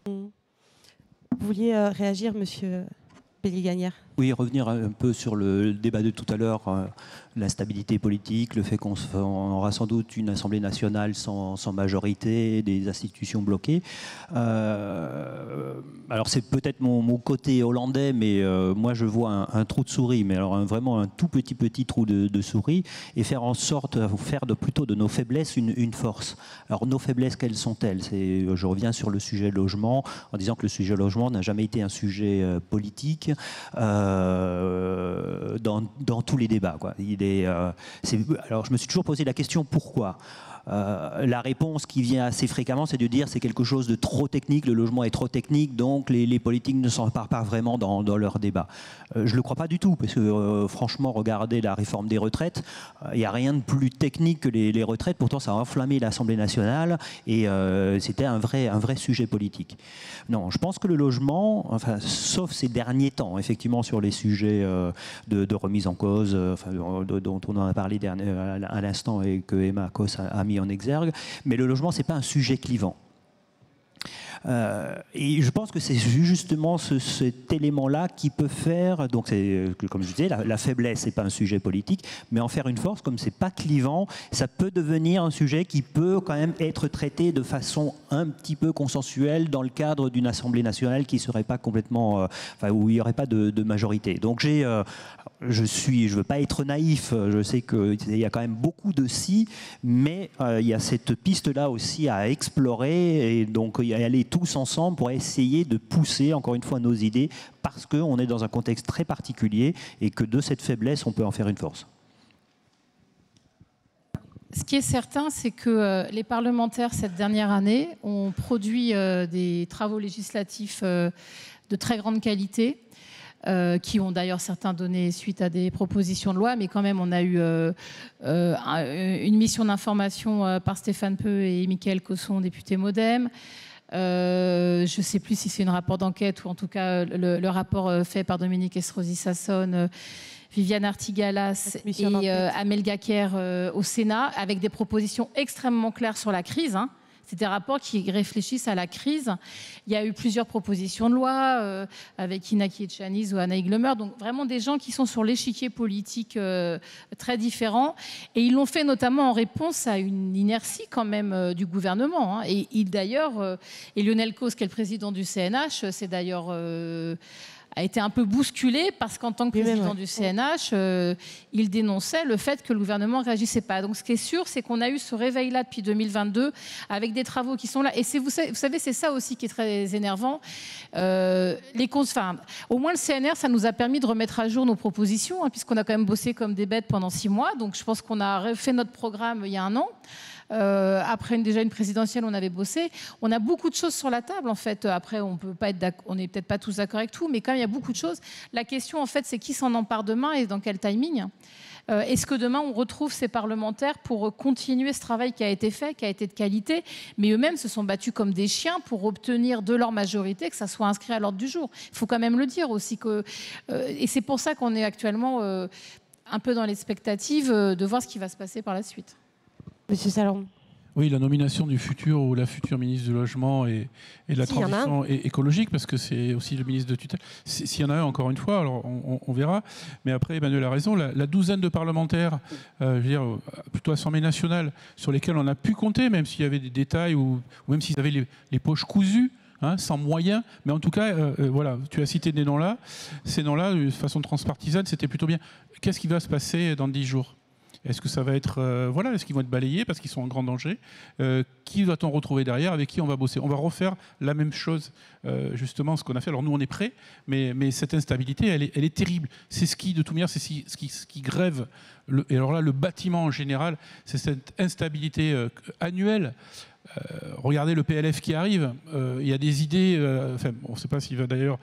Vous vouliez réagir, monsieur Pelliganière? Oui, revenir un peu sur le débat de tout à l'heure, l'instabilité politique, le fait qu'on aura sans doute une Assemblée nationale sans majorité, des institutions bloquées. Alors c'est peut-être mon côté hollandais, mais moi je vois un trou de souris, mais alors vraiment un tout petit trou de souris, et faire en sorte, plutôt de nos faiblesses une force. Alors nos faiblesses, quelles sont-elles? Je reviens sur le sujet logement, en disant que le sujet logement n'a jamais été un sujet politique. Dans tous les débats, quoi. Alors je me suis toujours posé la question pourquoi. La réponse qui vient assez fréquemment, c'est de dire c'est quelque chose de trop technique, le logement est trop technique, donc les politiques ne s'emparent pas vraiment dans leur débat. Je ne le crois pas du tout, parce que franchement, regardez la réforme des retraites, il n'y a rien de plus technique que les retraites, pourtant ça a enflammé l'Assemblée nationale et c'était un vrai sujet politique. Non, je pense que le logement, enfin, sauf ces derniers temps, effectivement sur les sujets de remise en cause, dont on en a parlé à l'instant et que Emma Kos a mis en exergue, mais le logement, ce n'est pas un sujet clivant. Et je pense que c'est justement cet élément-là qui peut faire, donc comme je disais, la faiblesse, c'est pas un sujet politique, mais en faire une force, comme c'est pas clivant, ça peut devenir un sujet qui peut quand même être traité de façon un petit peu consensuelle dans le cadre d'une Assemblée nationale qui serait pas complètement, où il n'y aurait pas de majorité. Donc je veux pas être naïf, je sais qu'il y a quand même beaucoup de si, mais il y a cette piste-là aussi à explorer et donc y aller tous ensemble pour essayer de pousser encore une fois nos idées parce qu'on est dans un contexte très particulier et que de cette faiblesse, on peut en faire une force. Ce qui est certain, c'est que les parlementaires, cette dernière année, ont produit des travaux législatifs de très grande qualité, qui ont d'ailleurs certains donné suite à des propositions de loi, mais quand même on a eu une mission d'information par Stéphane Peu et Mickaël Cosson, député MoDem. Je ne sais plus si c'est un rapport d'enquête ou en tout cas le rapport fait par Dominique Estrosi Sassone, Viviane Artigalas et Amel Gacquer au Sénat, avec des propositions extrêmement claires sur la crise. C'est des rapports qui réfléchissent à la crise. Il y a eu plusieurs propositions de loi avec Inaki Etchaniz ou Anaïg Lemer, donc vraiment des gens qui sont sur l'échiquier politique très différents. Et ils l'ont fait notamment en réponse à une inertie quand même du gouvernement. Et d'ailleurs, et Lionel Causse, qui est le président du CNH, c'est d'ailleurs... a été un peu bousculé parce qu'en tant que président du CNH, il dénonçait le fait que le gouvernement ne réagissait pas. Donc ce qui est sûr, c'est qu'on a eu ce réveil-là depuis 2022 avec des travaux qui sont là. Et vous savez, c'est ça aussi qui est très énervant. Au moins le CNR, ça nous a permis de remettre à jour nos propositions, puisqu'on a quand même bossé comme des bêtes pendant 6 mois. Donc je pense qu'on a refait notre programme il y a 1 an. Après déjà une présidentielle, on avait bossé. On a beaucoup de choses sur la table, en fait. Après, on n'est peut-être pas tous d'accord avec tout, mais quand même, il y a beaucoup de choses. La question, en fait, c'est qui s'en empare demain et dans quel timing. Est-ce que demain, on retrouve ces parlementaires pour continuer ce travail qui a été fait, qui a été de qualité, mais eux-mêmes se sont battus comme des chiens pour obtenir de leur majorité que ça soit inscrit à l'ordre du jour. Il faut quand même le dire aussi. Et c'est pour ça qu'on est actuellement un peu dans l'expectative de voir ce qui va se passer par la suite. Monsieur Salon. Oui, la nomination du futur ou la future ministre du Logement et de la transition écologique, parce que c'est aussi le ministre de tutelle. S'il y en a un, encore une fois, alors on verra. Mais après, Emmanuel a raison, la douzaine de parlementaires, je veux dire, plutôt Assemblée nationale, sur lesquels on a pu compter, même s'il y avait des détails ou même s'ils avaient les poches cousues, hein, sans moyens, mais en tout cas, voilà, tu as cité des noms-là. Ces noms-là, de façon transpartisane, c'était plutôt bien. Qu'est-ce qui va se passer dans 10 jours ? Est-ce que ça va être, voilà, est-ce qu'ils vont être balayés parce qu'ils sont en grand danger ? Qui va-t-on retrouver derrière ? Avec qui on va bosser ? On va refaire la même chose, justement, ce qu'on a fait. Alors nous, on est prêts, mais cette instabilité, elle est terrible. C'est ce qui, de toute manière, c'est ce qui grève. Et alors là, le bâtiment en général, c'est cette instabilité annuelle. Regardez le PLF qui arrive, il y a des idées, enfin, on ne sait pas s'il va d'ailleurs,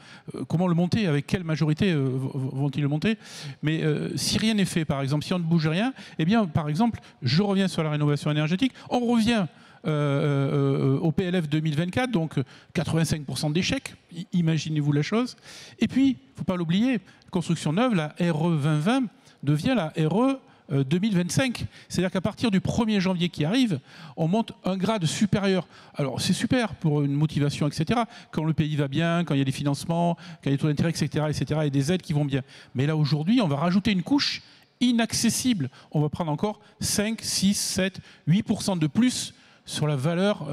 comment le monter, avec quelle majorité vont-ils le monter, mais si rien n'est fait, par exemple, si on ne bouge rien, eh bien, par exemple, je reviens sur la rénovation énergétique, on revient au PLF 2024, donc 85% d'échecs, imaginez-vous la chose, et puis, il ne faut pas l'oublier, construction neuve, la RE 2020 devient la RE 2025. C'est-à-dire qu'à partir du 1er janvier qui arrive, on monte un grade supérieur. Alors c'est super pour une motivation, etc. Quand le pays va bien, quand il y a des financements, quand il y a des taux d'intérêt, etc., et des aides qui vont bien. Mais là aujourd'hui, on va rajouter une couche inaccessible. On va prendre encore 5, 6, 7, 8% de plus sur la valeur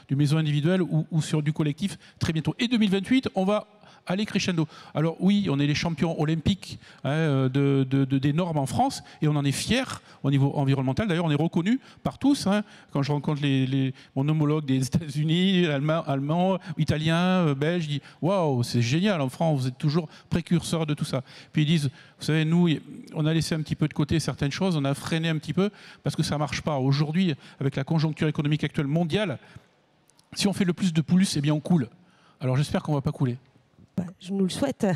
du maison individuelle ou sur du collectif très bientôt. Et 2028, on va aller crescendo. Alors oui, on est les champions olympiques des normes en France et on en est fiers au niveau environnemental. D'ailleurs, on est reconnu par tous. Hein, quand je rencontre mon homologue des États-Unis, allemands, italiens, belges, je dis « Waouh, c'est génial, en France, vous êtes toujours précurseurs de tout ça. » Puis ils disent « Vous savez, nous, on a laissé un petit peu de côté certaines choses, on a freiné un petit peu parce que ça ne marche pas. Aujourd'hui, avec la conjoncture économique actuelle mondiale, si on fait le plus de plus, eh bien on coule. Alors j'espère qu'on ne va pas couler. » Je nous le souhaite.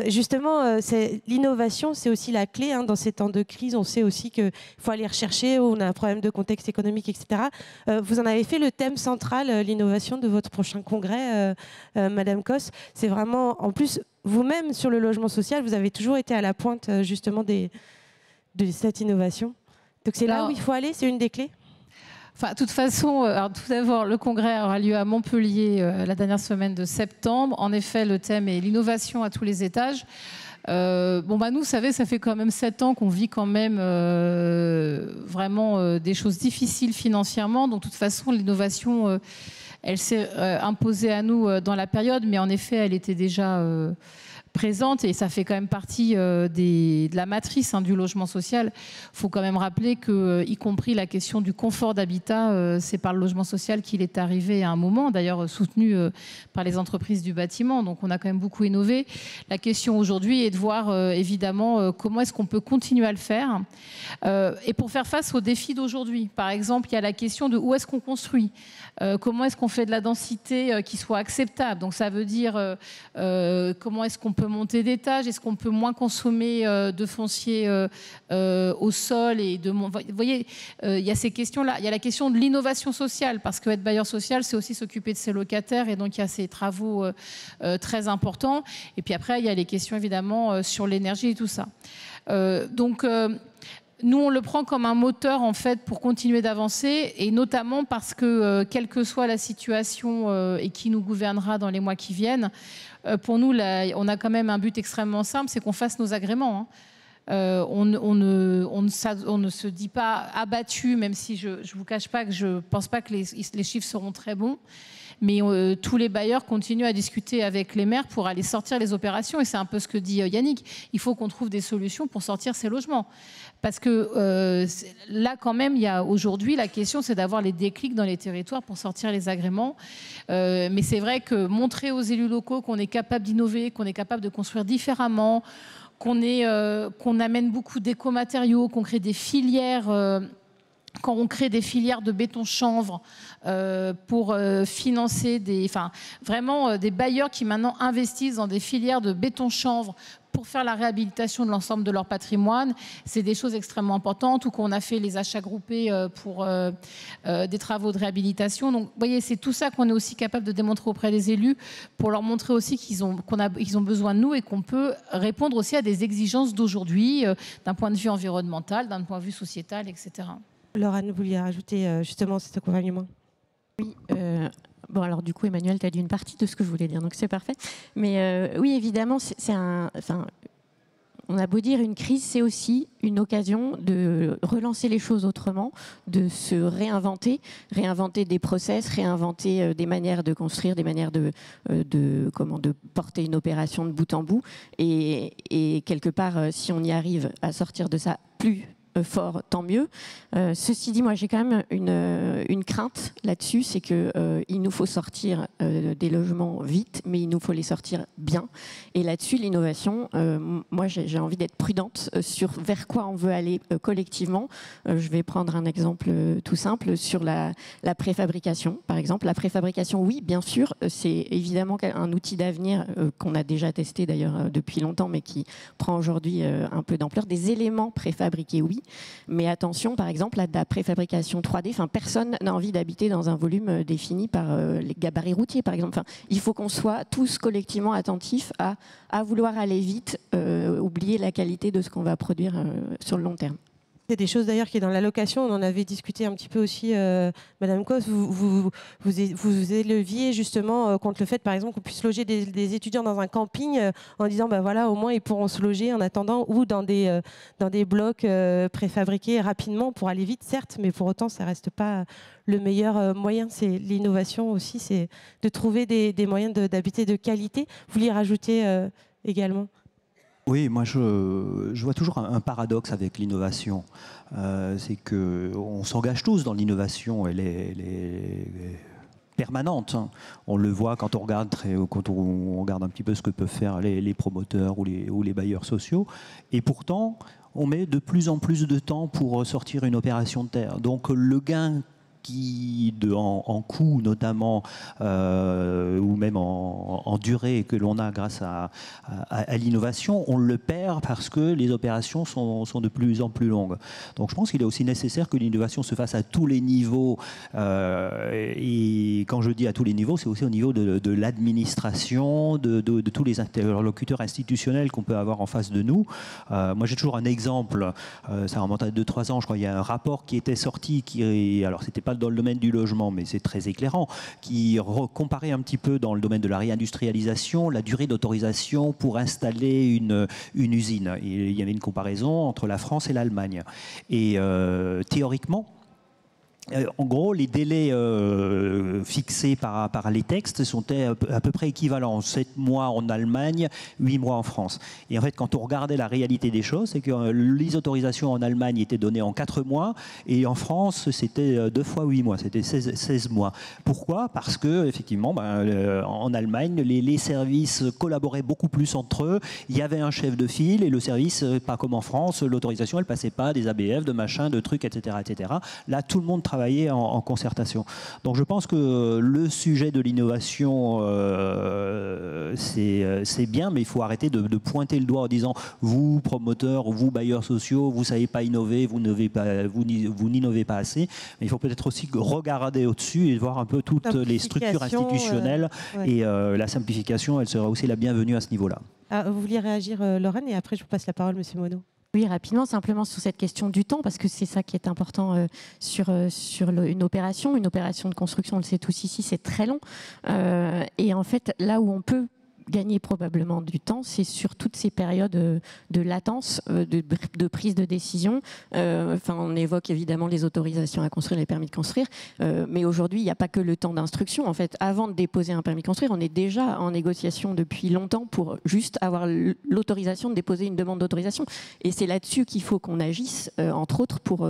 Justement, l'innovation, c'est aussi la clé. Hein, dans ces temps de crise, on sait aussi qu'il faut aller rechercher, on a un problème de contexte économique, etc. Vous en avez fait le thème central, l'innovation, de votre prochain congrès, Madame Cosse. C'est vraiment, en plus, vous-même, sur le logement social, vous avez toujours été à la pointe, justement, de cette innovation. Donc c'est là où il faut aller, c'est une des clés. Enfin, de toute façon, alors, tout d'abord, le congrès aura lieu à Montpellier la dernière semaine de septembre. En effet, le thème est l'innovation à tous les étages. Nous, vous savez, ça fait quand même 7 ans qu'on vit quand même vraiment des choses difficiles financièrement. Donc, de toute façon, l'innovation, elle s'est imposée à nous dans la période, mais en effet, elle était déjà présente et ça fait quand même partie de la matrice du logement social. Il faut quand même rappeler que, y compris la question du confort d'habitat, c'est par le logement social qu'il est arrivé à un moment, d'ailleurs soutenu par les entreprises du bâtiment. Donc on a quand même beaucoup innové. La question aujourd'hui est de voir évidemment comment est-ce qu'on peut continuer à le faire et pour faire face aux défis d'aujourd'hui. Par exemple, il y a la question de où est-ce qu'on construit, comment est-ce qu'on fait de la densité qui soit acceptable. Donc ça veut dire comment est-ce qu'on peut monter d'étage, est-ce qu'on peut moins consommer de foncier au sol et de, vous voyez, il y a ces questions-là. Il y a la question de l'innovation sociale, parce que être bailleur social, c'est aussi s'occuper de ses locataires, et donc il y a ces travaux très importants. Et puis après, il y a les questions évidemment sur l'énergie et tout ça. Nous, on le prend comme un moteur, en fait, pour continuer d'avancer, et notamment parce que, quelle que soit la situation et qui nous gouvernera dans les mois qui viennent, pour nous, on a quand même un but extrêmement simple, c'est qu'on fasse nos agréments. Hein. On ne se dit pas abattu, même si je ne vous cache pas que je ne pense pas que les chiffres seront très bons. Mais tous les bailleurs continuent à discuter avec les maires pour aller sortir les opérations. Et c'est un peu ce que dit Yannick. Il faut qu'on trouve des solutions pour sortir ces logements. Parce que là, quand même, il y a aujourd'hui, la question, c'est d'avoir les déclics dans les territoires pour sortir les agréments. Mais c'est vrai que montrer aux élus locaux qu'on est capable d'innover, qu'on est capable de construire différemment, qu'on amène beaucoup d'écomatériaux, qu'on crée des filières... Quand on crée des filières de béton-chanvre pour financer vraiment des bailleurs qui maintenant investissent dans des filières de béton-chanvre pour faire la réhabilitation de l'ensemble de leur patrimoine, c'est des choses extrêmement importantes, ou qu'on a fait les achats groupés pour des travaux de réhabilitation. Donc, vous voyez, c'est tout ça qu'on est aussi capable de démontrer auprès des élus pour leur montrer aussi qu'ils ont besoin de nous et qu'on peut répondre aussi à des exigences d'aujourd'hui d'un point de vue environnemental, d'un point de vue sociétal, etc. Laurent, vous vouliez rajouter justement cet accompagnement? Oui, bon alors du coup Emmanuel, tu as dit une partie de ce que je voulais dire, donc c'est parfait. Mais oui, évidemment, on a beau dire une crise, c'est aussi une occasion de relancer les choses autrement, de se réinventer des process, réinventer des manières de construire, des manières de porter une opération de bout en bout. Et quelque part, si on y arrive à sortir de ça plus fort, tant mieux. Ceci dit, moi j'ai quand même une crainte là-dessus, c'est qu'il nous faut sortir des logements vite, mais il nous faut les sortir bien. Et là-dessus, l'innovation, moi j'ai envie d'être prudente sur vers quoi on veut aller collectivement. Je vais prendre un exemple tout simple sur la préfabrication, par exemple. La préfabrication, oui, bien sûr, c'est évidemment un outil d'avenir qu'on a déjà testé d'ailleurs depuis longtemps, mais qui prend aujourd'hui un peu d'ampleur. Des éléments préfabriqués, oui. Mais attention, par exemple, à la préfabrication 3D, personne n'a envie d'habiter dans un volume défini par les gabarits routiers, par exemple. Il faut qu'on soit tous collectivement attentifs à vouloir aller vite, oublier la qualité de ce qu'on va produire sur le long terme. Il y a des choses d'ailleurs qui est dans la location, on en avait discuté un petit peu aussi, Madame Cos, vous éleviez justement contre le fait par exemple qu'on puisse loger des étudiants dans un camping en disant ben voilà, au moins ils pourront se loger en attendant, ou dans des blocs préfabriqués rapidement pour aller vite certes, mais pour autant ça reste pas le meilleur moyen. C'est l'innovation aussi, c'est de trouver des moyens d'habiter de qualité. Vous vouliez rajouter également? Oui, moi je vois toujours un paradoxe avec l'innovation. C'est qu'on s'engage tous dans l'innovation, elle est permanente. On le voit quand on regarde un petit peu ce que peuvent faire les promoteurs ou les bailleurs sociaux. Et pourtant, on met de plus en plus de temps pour sortir une opération de terre. Donc le gain en coût notamment, ou même en durée que l'on a grâce à l'innovation, on le perd parce que les opérations sont de plus en plus longues. Donc je pense qu'il est aussi nécessaire que l'innovation se fasse à tous les niveaux, et quand je dis à tous les niveaux, c'est aussi au niveau de l'administration, de tous les interlocuteurs institutionnels qu'on peut avoir en face de nous. Moi j'ai toujours un exemple, ça remonte à 2-3 ans, je crois, il y a un rapport qui était sorti, alors c'était pas dans le domaine du logement, mais c'est très éclairant, qui comparait un petit peu dans le domaine de la réindustrialisation la durée d'autorisation pour installer une usine. Et il y avait une comparaison entre la France et l'Allemagne. Et théoriquement, en gros, les délais fixés par les textes sont à peu près équivalents. 7 mois en Allemagne, 8 mois en France. Et en fait, quand on regardait la réalité des choses, c'est que les autorisations en Allemagne étaient données en 4 mois et en France, c'était 2 fois 8 mois, c'était 16 mois. Pourquoi? Parce que, effectivement, en Allemagne, les services collaboraient beaucoup plus entre eux. Il y avait un chef de file et le service, pas comme en France, l'autorisation, elle passait pas des ABF, de machins, de trucs, etc., etc. Là, tout le monde travaillait en concertation. Donc je pense que le sujet de l'innovation, c'est bien, mais il faut arrêter de pointer le doigt en disant vous, promoteurs, vous, bailleurs sociaux, vous ne savez pas innover, vous n'innovez pas assez. Mais il faut peut-être aussi regarder au-dessus et voir un peu toutes les structures institutionnelles. Et la simplification, elle sera aussi la bienvenue à ce niveau-là. Vous vouliez réagir, Lorraine, et après je vous passe la parole, Monsieur Monod. Oui, rapidement, simplement sur cette question du temps, parce que c'est ça qui est important sur une opération. Une opération de construction, on le sait tous ici, c'est très long. Et en fait, là où on peut gagner probablement du temps, c'est sur toutes ces périodes de latence, de prise de décision. On évoque évidemment les autorisations à construire, les permis de construire, mais aujourd'hui, il n'y a pas que le temps d'instruction. En fait, avant de déposer un permis de construire, on est déjà en négociation depuis longtemps pour juste avoir l'autorisation de déposer une demande d'autorisation. Et c'est là-dessus qu'il faut qu'on agisse, entre autres, pour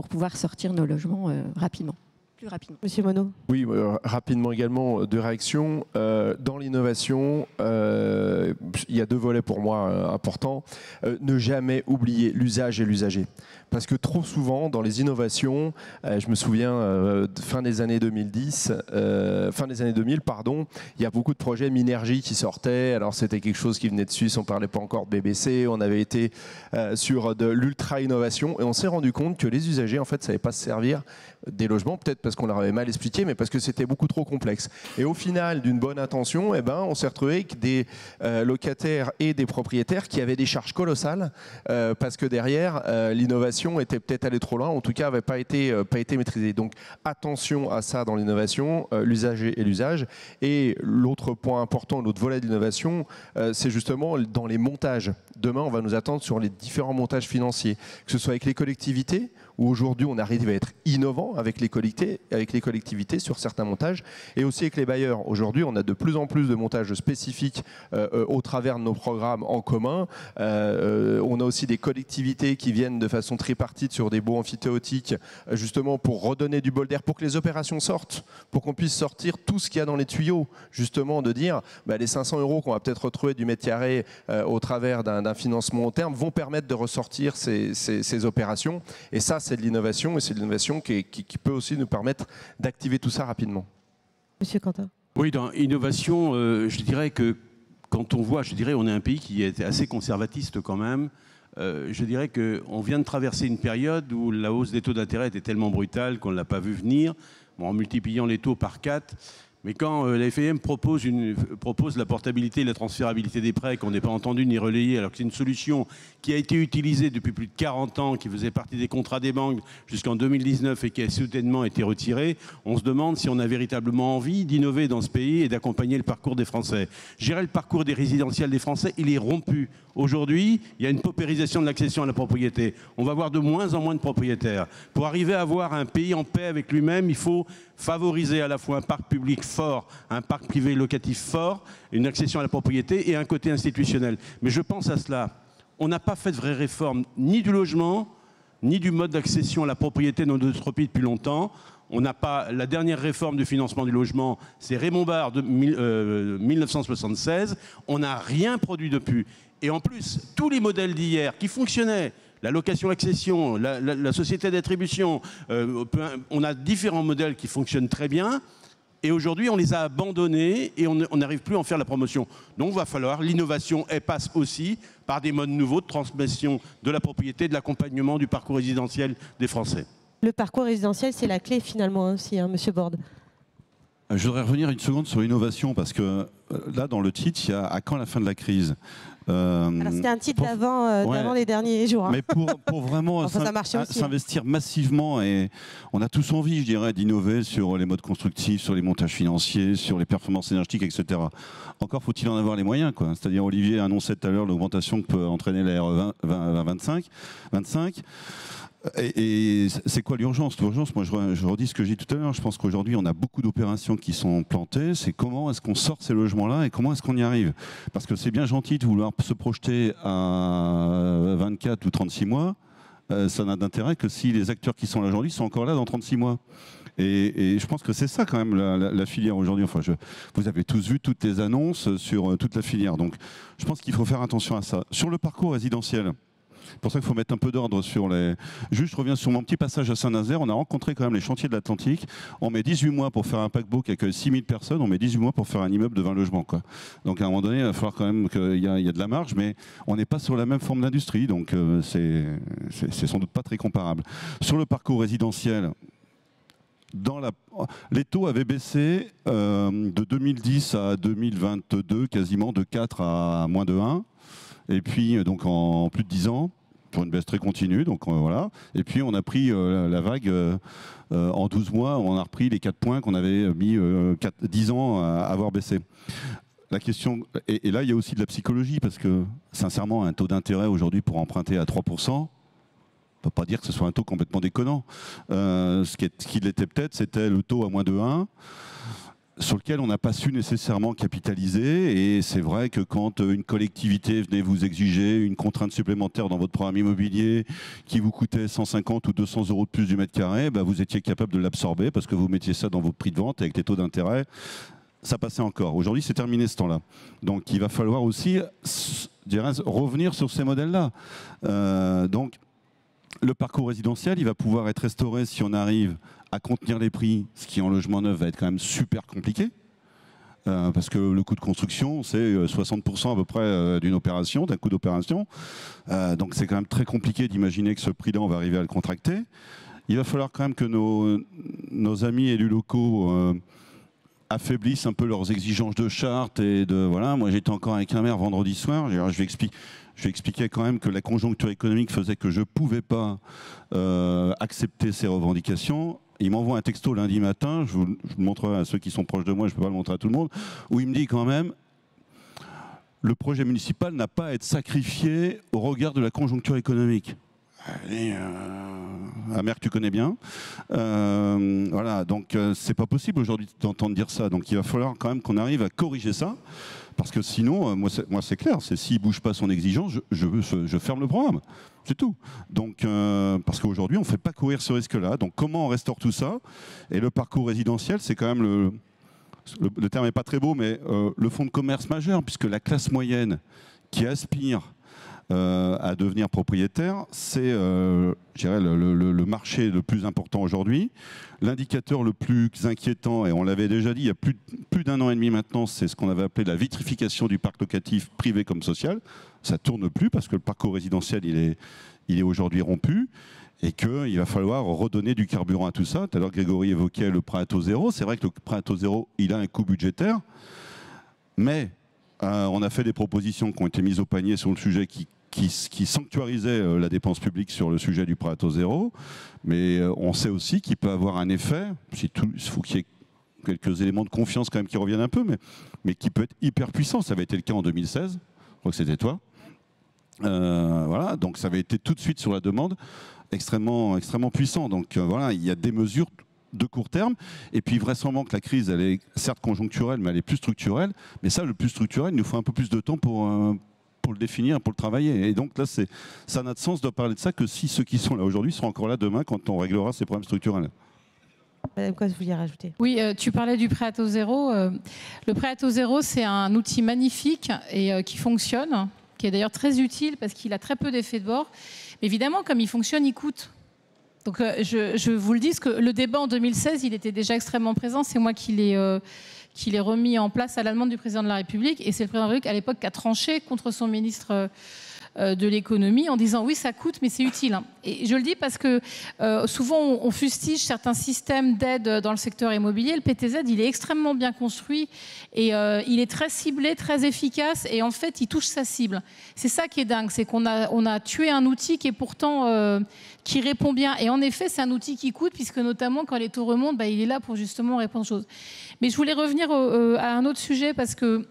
pouvoir sortir nos logements rapidement. Plus rapidement. Monsieur Monod. Oui, rapidement également, 2 réactions. Dans l'innovation, il y a 2 volets pour moi importants. Ne jamais oublier l'usage et l'usager. Parce que trop souvent, dans les innovations, je me souviens, fin des années 2000, il y a beaucoup de projets Minergie qui sortaient. Alors c'était quelque chose qui venait de Suisse, on ne parlait pas encore de BBC, on avait été sur de l'ultra-innovation et on s'est rendu compte que les usagers, en fait, ne savaient pas se servir des logements, peut-être parce qu'on leur avait mal expliqué, mais parce que c'était beaucoup trop complexe. Et au final, d'une bonne intention, on s'est retrouvé avec des locataires et des propriétaires qui avaient des charges colossales parce que derrière, l'innovation était peut-être allée trop loin, en tout cas n'avait pas été maîtrisée. Donc attention à ça dans l'innovation, l'usager et l'usage. Et l'autre point important, l'autre volet de l'innovation, c'est justement dans les montages. Demain, on va nous attendre sur les différents montages financiers, que ce soit avec les collectivités, où aujourd'hui on arrive à être innovant avec les collectivités sur certains montages, et aussi avec les bailleurs. Aujourd'hui, on a de plus en plus de montages spécifiques au travers de nos programmes en commun. On a aussi des collectivités qui viennent de façon tripartite sur des baux amphithéotiques, justement pour redonner du bol d'air, pour que les opérations sortent, pour qu'on puisse sortir tout ce qu'il y a dans les tuyaux, justement de dire les 500 € qu'on va peut-être retrouver du mètre carré au travers d'un financement long terme vont permettre de ressortir ces opérations. Et ça, c'est de l'innovation, et c'est de l'innovation qui peut aussi nous permettre d'activer tout ça rapidement. Monsieur Quentin. Oui, dans l'innovation, je dirais que quand on voit, on est un pays qui est assez conservatiste quand même. Je dirais qu'on vient de traverser une période où la hausse des taux d'intérêt était tellement brutale qu'on ne l'a pas vu venir, en multipliant les taux par 4. Mais quand la FMI propose la portabilité et la transférabilité des prêts, qu'on n'est pas entendu ni relayé, alors que c'est une solution qui a été utilisée depuis plus de 40 ans, qui faisait partie des contrats des banques jusqu'en 2019 et qui a soudainement été retirée, on se demande si on a véritablement envie d'innover dans ce pays et d'accompagner le parcours des Français. Gérer le parcours des résidentiels des Français, il est rompu. Aujourd'hui, il y a une paupérisation de l'accession à la propriété. On va avoir de moins en moins de propriétaires. Pour arriver à avoir un pays en paix avec lui-même, il faut favoriser à la fois un parc public fort, un parc privé locatif fort, une accession à la propriété et un côté institutionnel. Mais je pense à cela. On n'a pas fait de vraie réforme ni du logement, ni du mode d'accession à la propriété dans notre pays depuis longtemps. On n'a pas la dernière réforme du financement du logement, c'est Raymond Barre de 1976. On n'a rien produit depuis. Et en plus, tous les modèles d'hier qui fonctionnaient, la location-accession, la société d'attribution, on a différents modèles qui fonctionnent très bien. Et aujourd'hui, on les a abandonnés et on n'arrive plus à en faire la promotion. Donc, il va falloir, l'innovation, elle passe aussi par des modes nouveaux de transmission de la propriété, de l'accompagnement du parcours résidentiel des Français. Le parcours résidentiel, c'est la clé finalement aussi, Monsieur Borde. Je voudrais revenir une seconde sur l'innovation, parce que là, dans le titre, il y a « À quand la fin de la crise ?» C'était un titre d'avant les derniers jours. Mais pour vraiment s'investir massivement, et on a tous envie, je dirais, d'innover sur les modes constructifs, sur les montages financiers, sur les performances énergétiques, etc. Encore faut-il en avoir les moyens, quoi. C'est-à-dire, Olivier annonçait tout à l'heure l'augmentation que peut entraîner la RE 25. Et c'est quoi l'urgence? L'urgence, moi je redis ce que j'ai dit tout à l'heure, je pense qu'aujourd'hui on a beaucoup d'opérations qui sont plantées, c'est comment est-ce qu'on sort ces logements-là et comment est-ce qu'on y arrive? Parce que c'est bien gentil de vouloir se projeter à 24 ou 36 mois, ça n'a d'intérêt que si les acteurs qui sont là aujourd'hui sont encore là dans 36 mois. Et je pense que c'est ça quand même la filière aujourd'hui. Enfin, vous avez tous vu toutes les annonces sur toute la filière, donc je pense qu'il faut faire attention à ça. Sur le parcours résidentiel, c'est pour ça qu'il faut mettre un peu d'ordre sur les... Juste, je reviens sur mon petit passage à Saint-Nazaire. On a rencontré quand même les chantiers de l'Atlantique. On met 18 mois pour faire un paquebot qui accueille 6000 personnes. On met 18 mois pour faire un immeuble de 20 logements, quoi. Donc, à un moment donné, il va falloir quand même qu'il y a de la marge, mais on n'est pas sur la même forme d'industrie. Donc, c'est sans doute pas très comparable. Sur le parcours résidentiel, les taux avaient baissé de 2010 à 2022, quasiment de 4 à moins de 1. Et puis, donc en plus de 10 ans, pour une baisse très continue. Donc voilà. Et puis, on a pris la vague en 12 mois. On a repris les 4 points qu'on avait mis 10 ans à avoir baissé. La question, et là, il y a aussi de la psychologie, parce que, sincèrement, un taux d'intérêt aujourd'hui pour emprunter à 3%, on ne peut pas dire que ce soit un taux complètement déconnant. Ce qui l'était peut-être, c'était le taux à moins de 1. Sur lequel on n'a pas su nécessairement capitaliser. Et c'est vrai que quand une collectivité venait vous exiger une contrainte supplémentaire dans votre programme immobilier qui vous coûtait 150 ou 200 € de plus du mètre carré, vous étiez capable de l'absorber parce que vous mettiez ça dans vos prix de vente, et avec les taux d'intérêt, ça passait encore. Aujourd'hui, c'est terminé ce temps-là. Donc il va falloir aussi revenir sur ces modèles-là. Donc le parcours résidentiel, il va pouvoir être restauré si on arrive à contenir les prix, ce qui en logement neuf va être quand même super compliqué, parce que le coût de construction, c'est 60% à peu près d'une opération, d'un coût d'opération. Donc c'est quand même très compliqué d'imaginer que ce prix-là, on va arriver à le contracter. il va falloir quand même que nos amis élus locaux affaiblissent un peu leurs exigences de charte et de voilà. Moi, j'étais encore avec un maire vendredi soir. Je vais expliquer quand même que la conjoncture économique faisait que je ne pouvais pas accepter ces revendications. Il m'envoie un texto lundi matin, je vous le montrerai à ceux qui sont proches de moi, je ne peux pas le montrer à tout le monde, où il me dit quand même le projet municipal n'a pas à être sacrifié au regard de la conjoncture économique. Allez, un maire que tu connais bien. Voilà, donc c'est pas possible aujourd'hui d'entendre dire ça. Donc il va falloir quand même qu'on arrive à corriger ça. Parce que sinon, moi c'est clair, c'est s'il ne bouge pas son exigence, je ferme le programme. C'est tout. Donc, parce qu'aujourd'hui, on ne fait pas courir ce risque-là. Donc comment on restaure tout ça? Et le parcours résidentiel, c'est quand même le terme n'est pas très beau, mais le fonds de commerce majeur, puisque la classe moyenne qui aspire à devenir propriétaire, c'est le marché le plus important aujourd'hui. L'indicateur le plus inquiétant, et on l'avait déjà dit il y a plus d'un an et demi maintenant, c'est ce qu'on avait appelé la vitrification du parc locatif privé comme social. Ça ne tourne plus parce que le parcours résidentiel il est aujourd'hui rompu et qu'il va falloir redonner du carburant à tout ça. Tout à l'heure, Grégory évoquait le prêt à taux zéro. C'est vrai que le prêt à taux zéro, il a un coût budgétaire, mais on a fait des propositions qui ont été mises au panier sur le sujet qui sanctuarisait la dépense publique sur le sujet du prêt à taux zéro, mais on sait aussi qu'il peut avoir un effet, il faut qu'il y ait quelques éléments de confiance quand même qui reviennent un peu, mais qui peut être hyper puissant. Ça avait été le cas en 2016, je crois que c'était toi. Voilà, donc ça avait été tout de suite sur la demande extrêmement puissant. Donc voilà, il y a des mesures de court terme, et puis vraisemblablement que la crise, elle est certes conjoncturelle, mais elle est plus structurelle. Mais ça, le plus structurel, il nous faut un peu plus de temps pour le définir, pour le travailler. Et donc là, ça n'a de sens de parler de ça que si ceux qui sont là aujourd'hui seront encore là demain quand on réglera ces problèmes structurels. Madame Cosse, vous vouliez rajouter? Oui, tu parlais du prêt à taux zéro. Le prêt à taux zéro, c'est un outil magnifique et qui fonctionne, qui est d'ailleurs très utile parce qu'il a très peu d'effets de bord. Mais évidemment, comme il fonctionne, il coûte. Donc je vous le dis, que le débat en 2016, il était déjà extrêmement présent. C'est moi qui l'ai remis en place à la demande du président de la République. Et c'est le président de la République, à l'époque, qui a tranché contre son ministre de l'économie en disant oui, ça coûte, mais c'est utile. Et je le dis parce que souvent, on fustige certains systèmes d'aide dans le secteur immobilier. Le PTZ, il est extrêmement bien construit et il est très ciblé, très efficace. Et en fait, il touche sa cible. C'est ça qui est dingue, c'est qu'on a tué un outil qui est pourtant qui répond bien. Et en effet, c'est un outil qui coûte, puisque notamment quand les taux remontent, il est là pour justement répondre aux choses. Mais je voulais revenir à un autre sujet parce que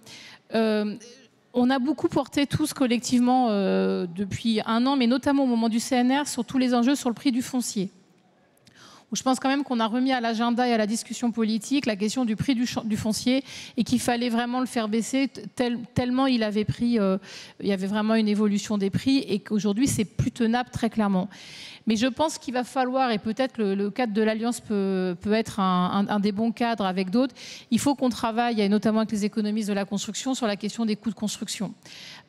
on a beaucoup porté tous collectivement depuis un an, mais notamment au moment du CNR, sur tous les enjeux sur le prix du foncier. Où je pense quand même qu'on a remis à l'agenda et à la discussion politique la question du prix du foncier et qu'il fallait vraiment le faire baisser tellement il avait pris, il y avait vraiment une évolution des prix et qu'aujourd'hui c'est plus tenable très clairement. Mais je pense qu'il va falloir, et peut-être le cadre de l'Alliance peut être un des bons cadres avec d'autres, il faut qu'on travaille, et notamment avec les économistes de la construction, sur la question des coûts de construction.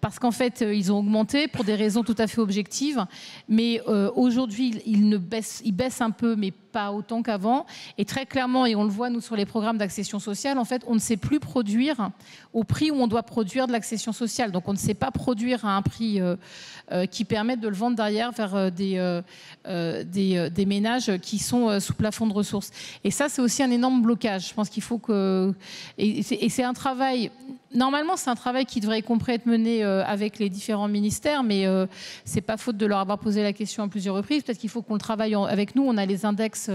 Parce qu'en fait, ils ont augmenté pour des raisons tout à fait objectives, mais aujourd'hui, ils baissent un peu, mais pas autant qu'avant. Et très clairement, et on le voit nous sur les programmes d'accession sociale, en fait, on ne sait plus produire au prix où on doit produire de l'accession sociale. Donc on ne sait pas produire à un prix qui permette de le vendre derrière vers des ménages qui sont sous plafond de ressources. Et ça, c'est aussi un énorme blocage. Je pense qu'il faut que... Et c'est un travail... Normalement, c'est un travail qui devrait être mené avec les différents ministères, mais c'est pas faute de leur avoir posé la question à plusieurs reprises. Peut-être qu'il faut qu'on le travaille avec nous. On a les index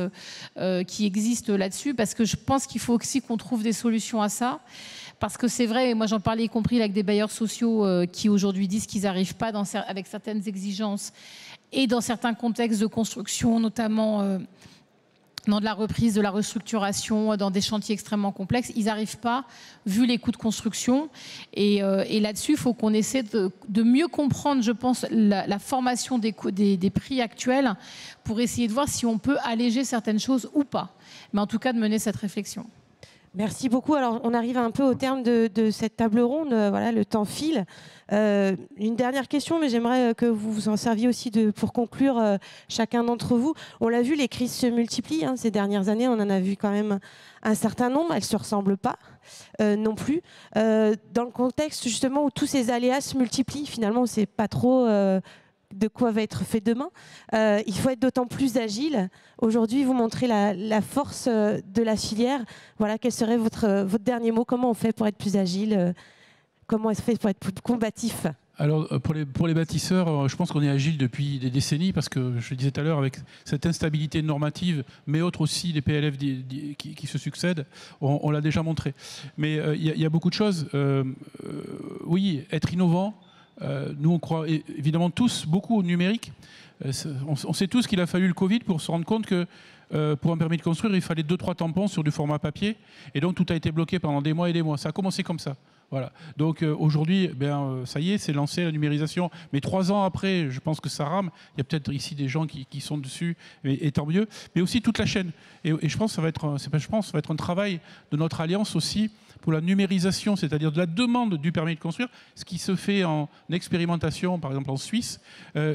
qui existent là-dessus, parce que je pense qu'il faut aussi qu'on trouve des solutions à ça. Parce que c'est vrai, moi j'en parlais y compris avec des bailleurs sociaux qui aujourd'hui disent qu'ils n'arrivent pas avec certaines exigences et dans certains contextes de construction, notamment dans de la reprise, de la restructuration, dans des chantiers extrêmement complexes, ils n'arrivent pas, vu les coûts de construction. Et là-dessus, il faut qu'on essaie de mieux comprendre, je pense, la formation des prix actuels pour essayer de voir si on peut alléger certaines choses ou pas. Mais en tout cas, de mener cette réflexion. Merci beaucoup. Alors, on arrive un peu au terme de cette table ronde. Voilà, le temps file. Une dernière question, mais j'aimerais que vous vous en serviez aussi pour conclure chacun d'entre vous. On l'a vu, les crises se multiplient. Ces dernières années, on en a vu quand même un certain nombre. Elles ne se ressemblent pas non plus. Dans le contexte justement où tous ces aléas se multiplient, finalement, on ne sait pas trop de quoi va être fait demain. Il faut être d'autant plus agile. Aujourd'hui, vous montrez la force de la filière. Voilà, quel serait votre dernier mot? Comment on fait pour être plus agile? Comment on fait pour être plus combatif? Alors, pour les bâtisseurs, je pense qu'on est agile depuis des décennies parce que, je le disais tout à l'heure, avec cette instabilité normative, mais autre aussi des PLF qui se succèdent, on l'a déjà montré. Mais il y a beaucoup de choses. Oui, être innovant. Nous, on croit évidemment tous beaucoup au numérique. On sait tous qu'il a fallu le Covid pour se rendre compte que pour un permis de construire, il fallait 2-3 tampons sur du format papier. Et donc, tout a été bloqué pendant des mois et des mois. Ça a commencé comme ça. Voilà. Donc aujourd'hui, ça y est, c'est lancé la numérisation. Mais 3 ans après, je pense que ça rame. Il y a peut-être ici des gens qui sont dessus, et tant mieux. Mais aussi toute la chaîne. Et je pense que ça va être un travail de notre alliance aussi pour la numérisation, c'est-à-dire de la demande du permis de construire, ce qui se fait en expérimentation, par exemple en Suisse,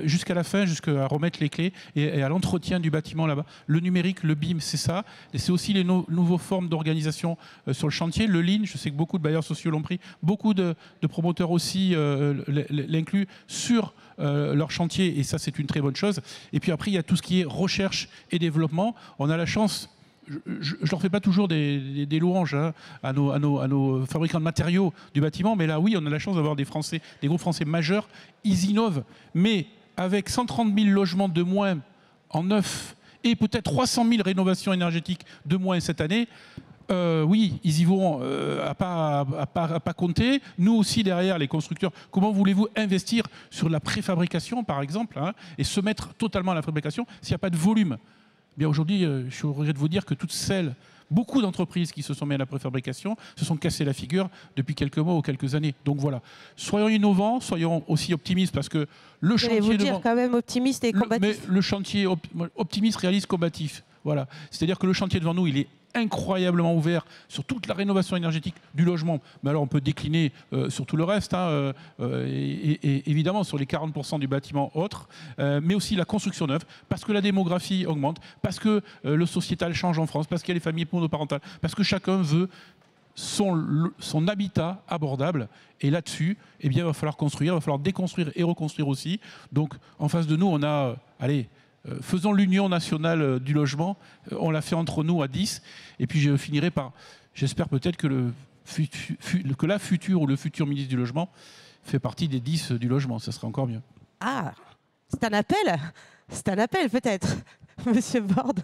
jusqu'à la fin, jusqu'à remettre les clés et à l'entretien du bâtiment là-bas. Le numérique, le BIM, c'est ça. Et c'est aussi les nouveaux formes d'organisation sur le chantier. Le Lean, je sais que beaucoup de bailleurs sociaux l'ont pris, beaucoup de promoteurs aussi l'incluent sur leur chantier, et ça, c'est une très bonne chose. Et puis après, il y a tout ce qui est recherche et développement. On a la chance... Je ne leur fais pas toujours des louanges à nos fabricants de matériaux du bâtiment, mais là, oui, on a la chance d'avoir des groupes français majeurs. Ils innovent, mais avec 130 000 logements de moins en neuf et peut-être 300 000 rénovations énergétiques de moins cette année, oui, ils y vont à pas compter. Nous aussi, derrière, les constructeurs, comment voulez-vous investir sur la préfabrication, par exemple, et se mettre totalement à la fabrication s'il n'y a pas de volume? Bien aujourd'hui, je suis obligé de vous dire que beaucoup d'entreprises qui se sont mises à la préfabrication se sont cassées la figure depuis quelques mois ou quelques années. Donc voilà, soyons innovants, soyons aussi optimistes parce que le chantier... Vous dire quand même optimiste et combatif. Mais le chantier optimiste réalise combatif. Voilà. C'est-à-dire que le chantier devant nous, il est incroyablement ouvert sur toute la rénovation énergétique du logement. Mais alors on peut décliner sur tout le reste, et évidemment sur les 40% du bâtiment autre, mais aussi la construction neuve, parce que la démographie augmente, parce que le sociétal change en France, parce qu'il y a les familles monoparentales, parce que chacun veut son habitat abordable. Et là-dessus, eh bien, il va falloir construire, il va falloir déconstruire et reconstruire aussi. Donc en face de nous, on a... faisons l'union nationale du logement, on l'a fait entre nous à 10, et puis je finirai par, j'espère peut-être que la future ou le futur ministre du logement fait partie des 10 du logement, ça serait encore mieux. Ah, c'est un appel peut-être, Monsieur Borde.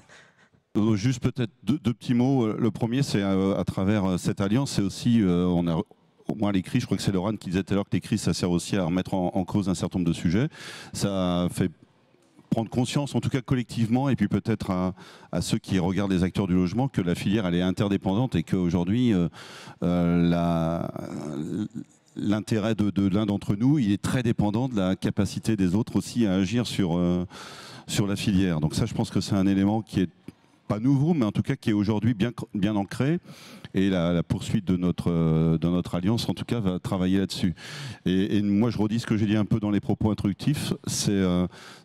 Juste peut-être deux petits mots. Le premier, c'est à travers cette alliance, c'est aussi, on a au moins l'écrit, je crois que c'est Laurent qui disait tout à l'heure que l'écrit, ça sert aussi à remettre en cause un certain nombre de sujets. Ça fait prendre conscience, en tout cas collectivement, et puis peut-être à ceux qui regardent les acteurs du logement, que la filière elle est interdépendante et qu'aujourd'hui l'intérêt de l'un d'entre nous, il est très dépendant de la capacité des autres aussi à agir sur la filière. Donc ça, je pense que c'est un élément qui est pas nouveau, mais en tout cas qui est aujourd'hui bien ancré. Et la poursuite de notre alliance, en tout cas, va travailler là-dessus. Et moi, je redis ce que j'ai dit un peu dans les propos introductifs, c'est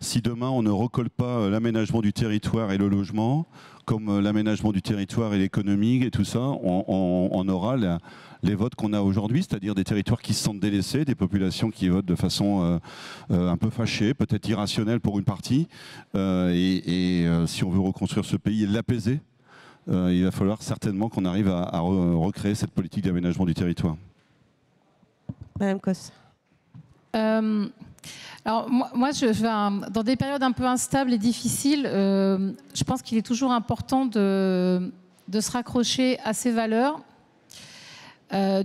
si demain, on ne recolle pas l'aménagement du territoire et le logement, comme l'aménagement du territoire et l'économie et tout ça, on aura les votes qu'on a aujourd'hui, c'est-à-dire des territoires qui se sentent délaissés, des populations qui votent de façon un peu fâchée, peut-être irrationnelle pour une partie. Si on veut reconstruire ce pays et l'apaiser, il va falloir certainement qu'on arrive à recréer cette politique d'aménagement du territoire. Madame Cos. Alors moi dans des périodes un peu instables et difficiles, je pense qu'il est toujours important de se raccrocher à ces valeurs.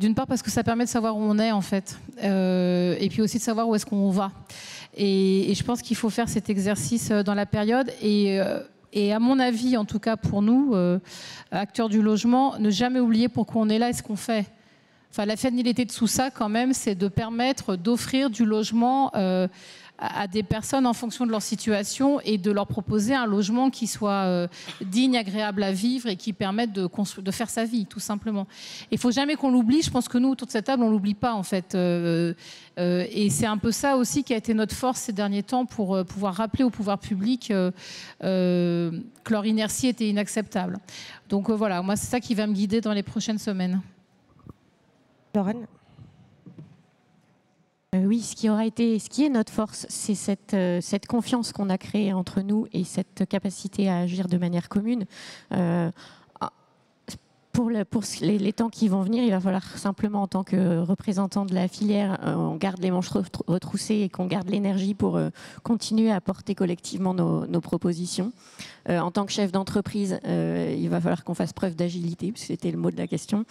D'une part parce que ça permet de savoir où on est en fait, et puis aussi de savoir où est-ce qu'on va. Et je pense qu'il faut faire cet exercice dans la période. Et à mon avis, en tout cas pour nous, acteurs du logement, ne jamais oublier pourquoi on est là et ce qu'on fait. Enfin, la finalité de tout ça, quand même, c'est de permettre d'offrir du logement à des personnes en fonction de leur situation et de leur proposer un logement qui soit digne, agréable à vivre et qui permette de faire sa vie, tout simplement. Il ne faut jamais qu'on l'oublie. Je pense que nous, autour de cette table, on ne l'oublie pas, en fait. Et c'est un peu ça aussi qui a été notre force ces derniers temps pour pouvoir rappeler au pouvoir public que leur inertie était inacceptable. Donc voilà, moi, c'est ça qui va me guider dans les prochaines semaines. Lorraine. Oui, ce qui est notre force, c'est cette confiance qu'on a créée entre nous et cette capacité à agir de manière commune. Pour les temps qui vont venir, il va falloir simplement, en tant que représentant de la filière, on garde les manches retroussées et qu'on garde l'énergie pour continuer à porter collectivement nos propositions. En tant que chef d'entreprise, il va falloir qu'on fasse preuve d'agilité, c'était le mot de la question,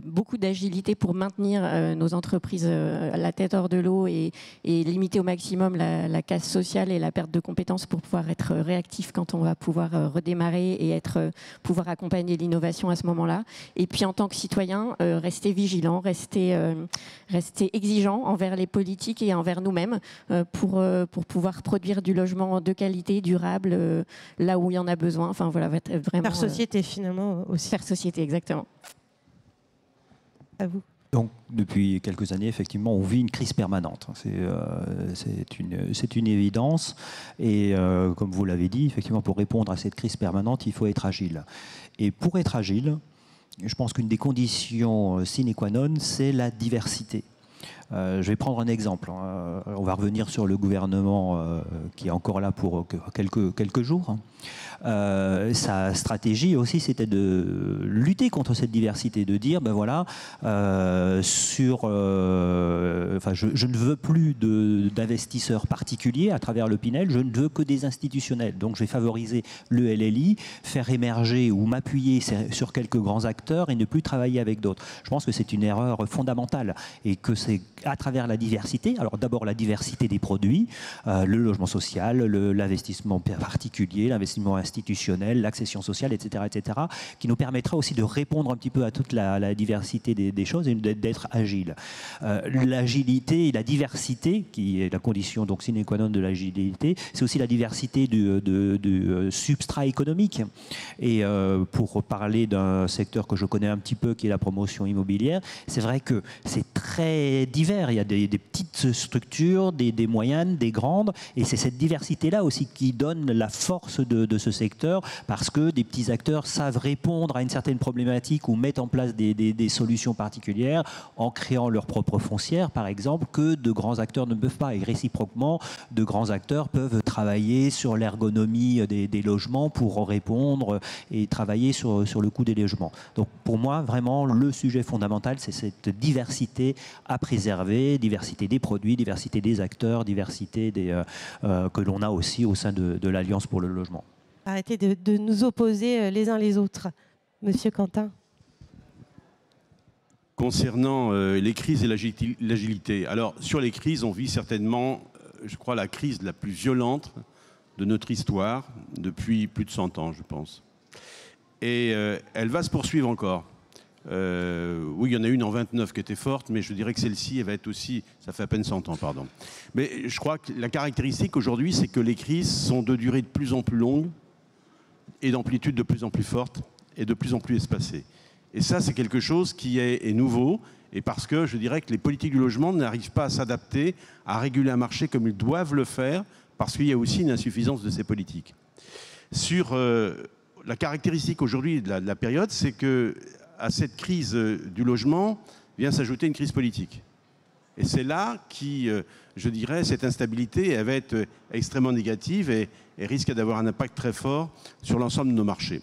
beaucoup d'agilité pour maintenir nos entreprises la tête hors de l'eau et limiter au maximum la casse sociale et la perte de compétences pour pouvoir être réactif quand on va pouvoir redémarrer et pouvoir accompagner l'innovation à ce moment-là. Et puis en tant que citoyen, rester vigilant, rester exigeant envers les politiques et envers nous-mêmes pour pouvoir produire du logement de qualité, durable, là où il y en a besoin. Enfin voilà, vraiment. Faire société finalement aussi. Faire société, exactement. À vous. Donc, depuis quelques années, effectivement, on vit une crise permanente. C'est une évidence. Et comme vous l'avez dit, effectivement, pour répondre à cette crise permanente, il faut être agile. Et pour être agile, je pense qu'une des conditions sine qua non, c'est la diversité. Je vais prendre un exemple. On va revenir sur le gouvernement qui est encore là pour quelques jours. Sa stratégie aussi, c'était de lutter contre cette diversité, de dire, ben voilà, je ne veux plus d'investisseurs particuliers à travers le Pinel, je ne veux que des institutionnels. Donc je vais favoriser le LLI, faire émerger ou m'appuyer sur quelques grands acteurs et ne plus travailler avec d'autres. Je pense que c'est une erreur fondamentale et que c'est à travers la diversité, alors d'abord la diversité des produits, le logement social, l'investissement particulier, l'investissement institutionnel, l'accession sociale, etc., qui nous permettra aussi de répondre un petit peu à toute la diversité des choses et d'être agile. L'agilité et la diversité, qui est la condition donc sine qua non de l'agilité, c'est aussi la diversité du substrat économique. Et pour parler d'un secteur que je connais un petit peu, qui est la promotion immobilière, c'est vrai que c'est très divers. Il y a des petites structures, des moyennes, des grandes, et c'est cette diversité-là aussi qui donne la force de ce secteur, parce que des petits acteurs savent répondre à une certaine problématique ou mettre en place des solutions particulières en créant leur propre foncière, par exemple, que de grands acteurs ne peuvent pas. Et réciproquement, de grands acteurs peuvent travailler sur l'ergonomie des logements pour répondre et travailler sur le coût des logements. Donc pour moi, vraiment, le sujet fondamental, c'est cette diversité à préserver, diversité des produits, diversité des acteurs, diversité que l'on a aussi au sein de l'Alliance pour le logement. Arrêtez de nous opposer les uns les autres. Monsieur Quentin. Concernant les crises et l'agilité. Alors, sur les crises, on vit certainement, je crois, la crise la plus violente de notre histoire depuis plus de 100 ans, je pense. Et elle va se poursuivre encore. Oui, il y en a une en 29 qui était forte, mais je dirais que celle-ci, elle va être aussi... Ça fait à peine 100 ans, pardon. Mais je crois que la caractéristique aujourd'hui, c'est que les crises sont de durée de plus en plus longue et d'amplitude de plus en plus forte et de plus en plus espacée. Et ça, c'est quelque chose qui est nouveau, et parce que je dirais que les politiques du logement n'arrivent pas à s'adapter, à réguler un marché comme ils doivent le faire, parce qu'il y a aussi une insuffisance de ces politiques. Sur la caractéristique aujourd'hui de la période, c'est que à cette crise du logement vient s'ajouter une crise politique. Et c'est là qui, je dirais, cette instabilité, elle va être extrêmement négative et risque d'avoir un impact très fort sur l'ensemble de nos marchés.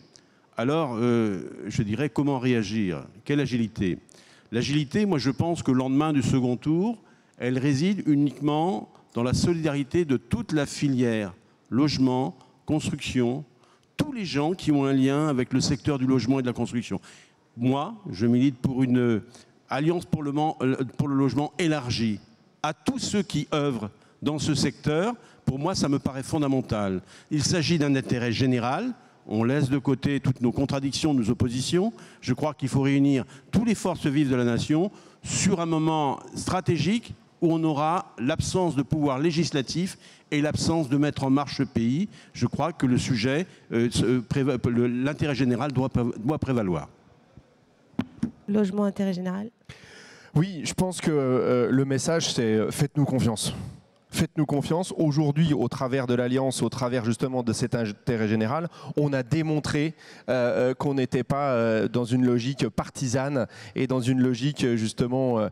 Alors, je dirais, comment réagir? Quelle agilité? L'agilité, moi je pense que le lendemain du second tour, elle réside uniquement dans la solidarité de toute la filière, logement, construction, tous les gens qui ont un lien avec le secteur du logement et de la construction. Moi, je milite pour une alliance pour le logement élargie à tous ceux qui œuvrent dans ce secteur. Pour moi, ça me paraît fondamental. Il s'agit d'un intérêt général. On laisse de côté toutes nos contradictions, nos oppositions. Je crois qu'il faut réunir toutes les forces vives de la nation sur un moment stratégique où on aura l'absence de pouvoir législatif et l'absence de mettre en marche ce pays. Je crois que le sujet, l'intérêt général doit prévaloir. Logement, intérêt général. Oui, je pense que le message, c'est faites-nous confiance. faites-nous confiance. Aujourd'hui, au travers de l'Alliance, au travers justement de cet intérêt général, on a démontré qu'on n'était pas dans une logique partisane et dans une logique justement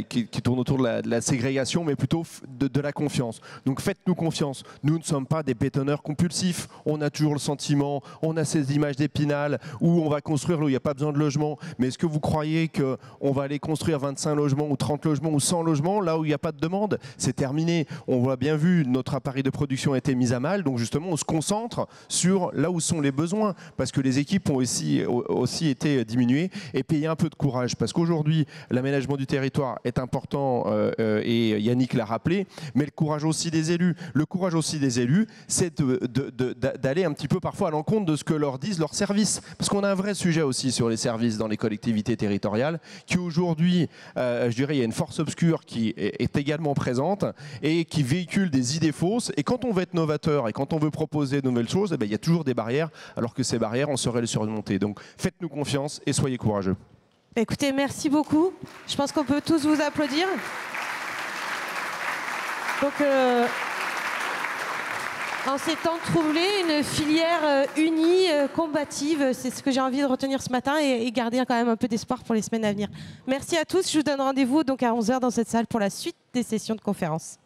qui tourne autour de la ségrégation, mais plutôt de la confiance. Donc faites-nous confiance. Nous ne sommes pas des bétonneurs compulsifs. On a toujours le sentiment, on a ces images d'Épinal où on va construire là où il n'y a pas besoin de logement. Mais est-ce que vous croyez qu'on va aller construire 25 logements ou 30 logements ou 100 logements là où il n'y a pas de demande? C'est terminé. On voit bien vu, notre appareil de production a été mis à mal. Donc justement, on se concentre sur là où sont les besoins parce que les équipes ont aussi été diminuées. Et puis il y a un peu de courage parce qu'aujourd'hui, l'aménagement du territoire est important et Yannick l'a rappelé, mais le courage aussi des élus. Le courage aussi des élus, c'est d'aller un petit peu parfois à l'encontre de ce que leur disent leurs services. Parce qu'on a un vrai sujet aussi sur les services dans les collectivités territoriales, qui aujourd'hui, je dirais, il y a une force obscure qui est également présente et qui véhicule des idées fausses. Et quand on veut être novateur et quand on veut proposer de nouvelles choses, eh bien, il y a toujours des barrières, alors que ces barrières, on saurait les surmonter. Donc faites-nous confiance et soyez courageux. Écoutez, merci beaucoup. Je pense qu'on peut tous vous applaudir. Donc, en ces temps troublés, une filière unie, combative, c'est ce que j'ai envie de retenir ce matin et garder quand même un peu d'espoir pour les semaines à venir. Merci à tous. Je vous donne rendez-vous donc à 11h dans cette salle pour la suite des sessions de conférence.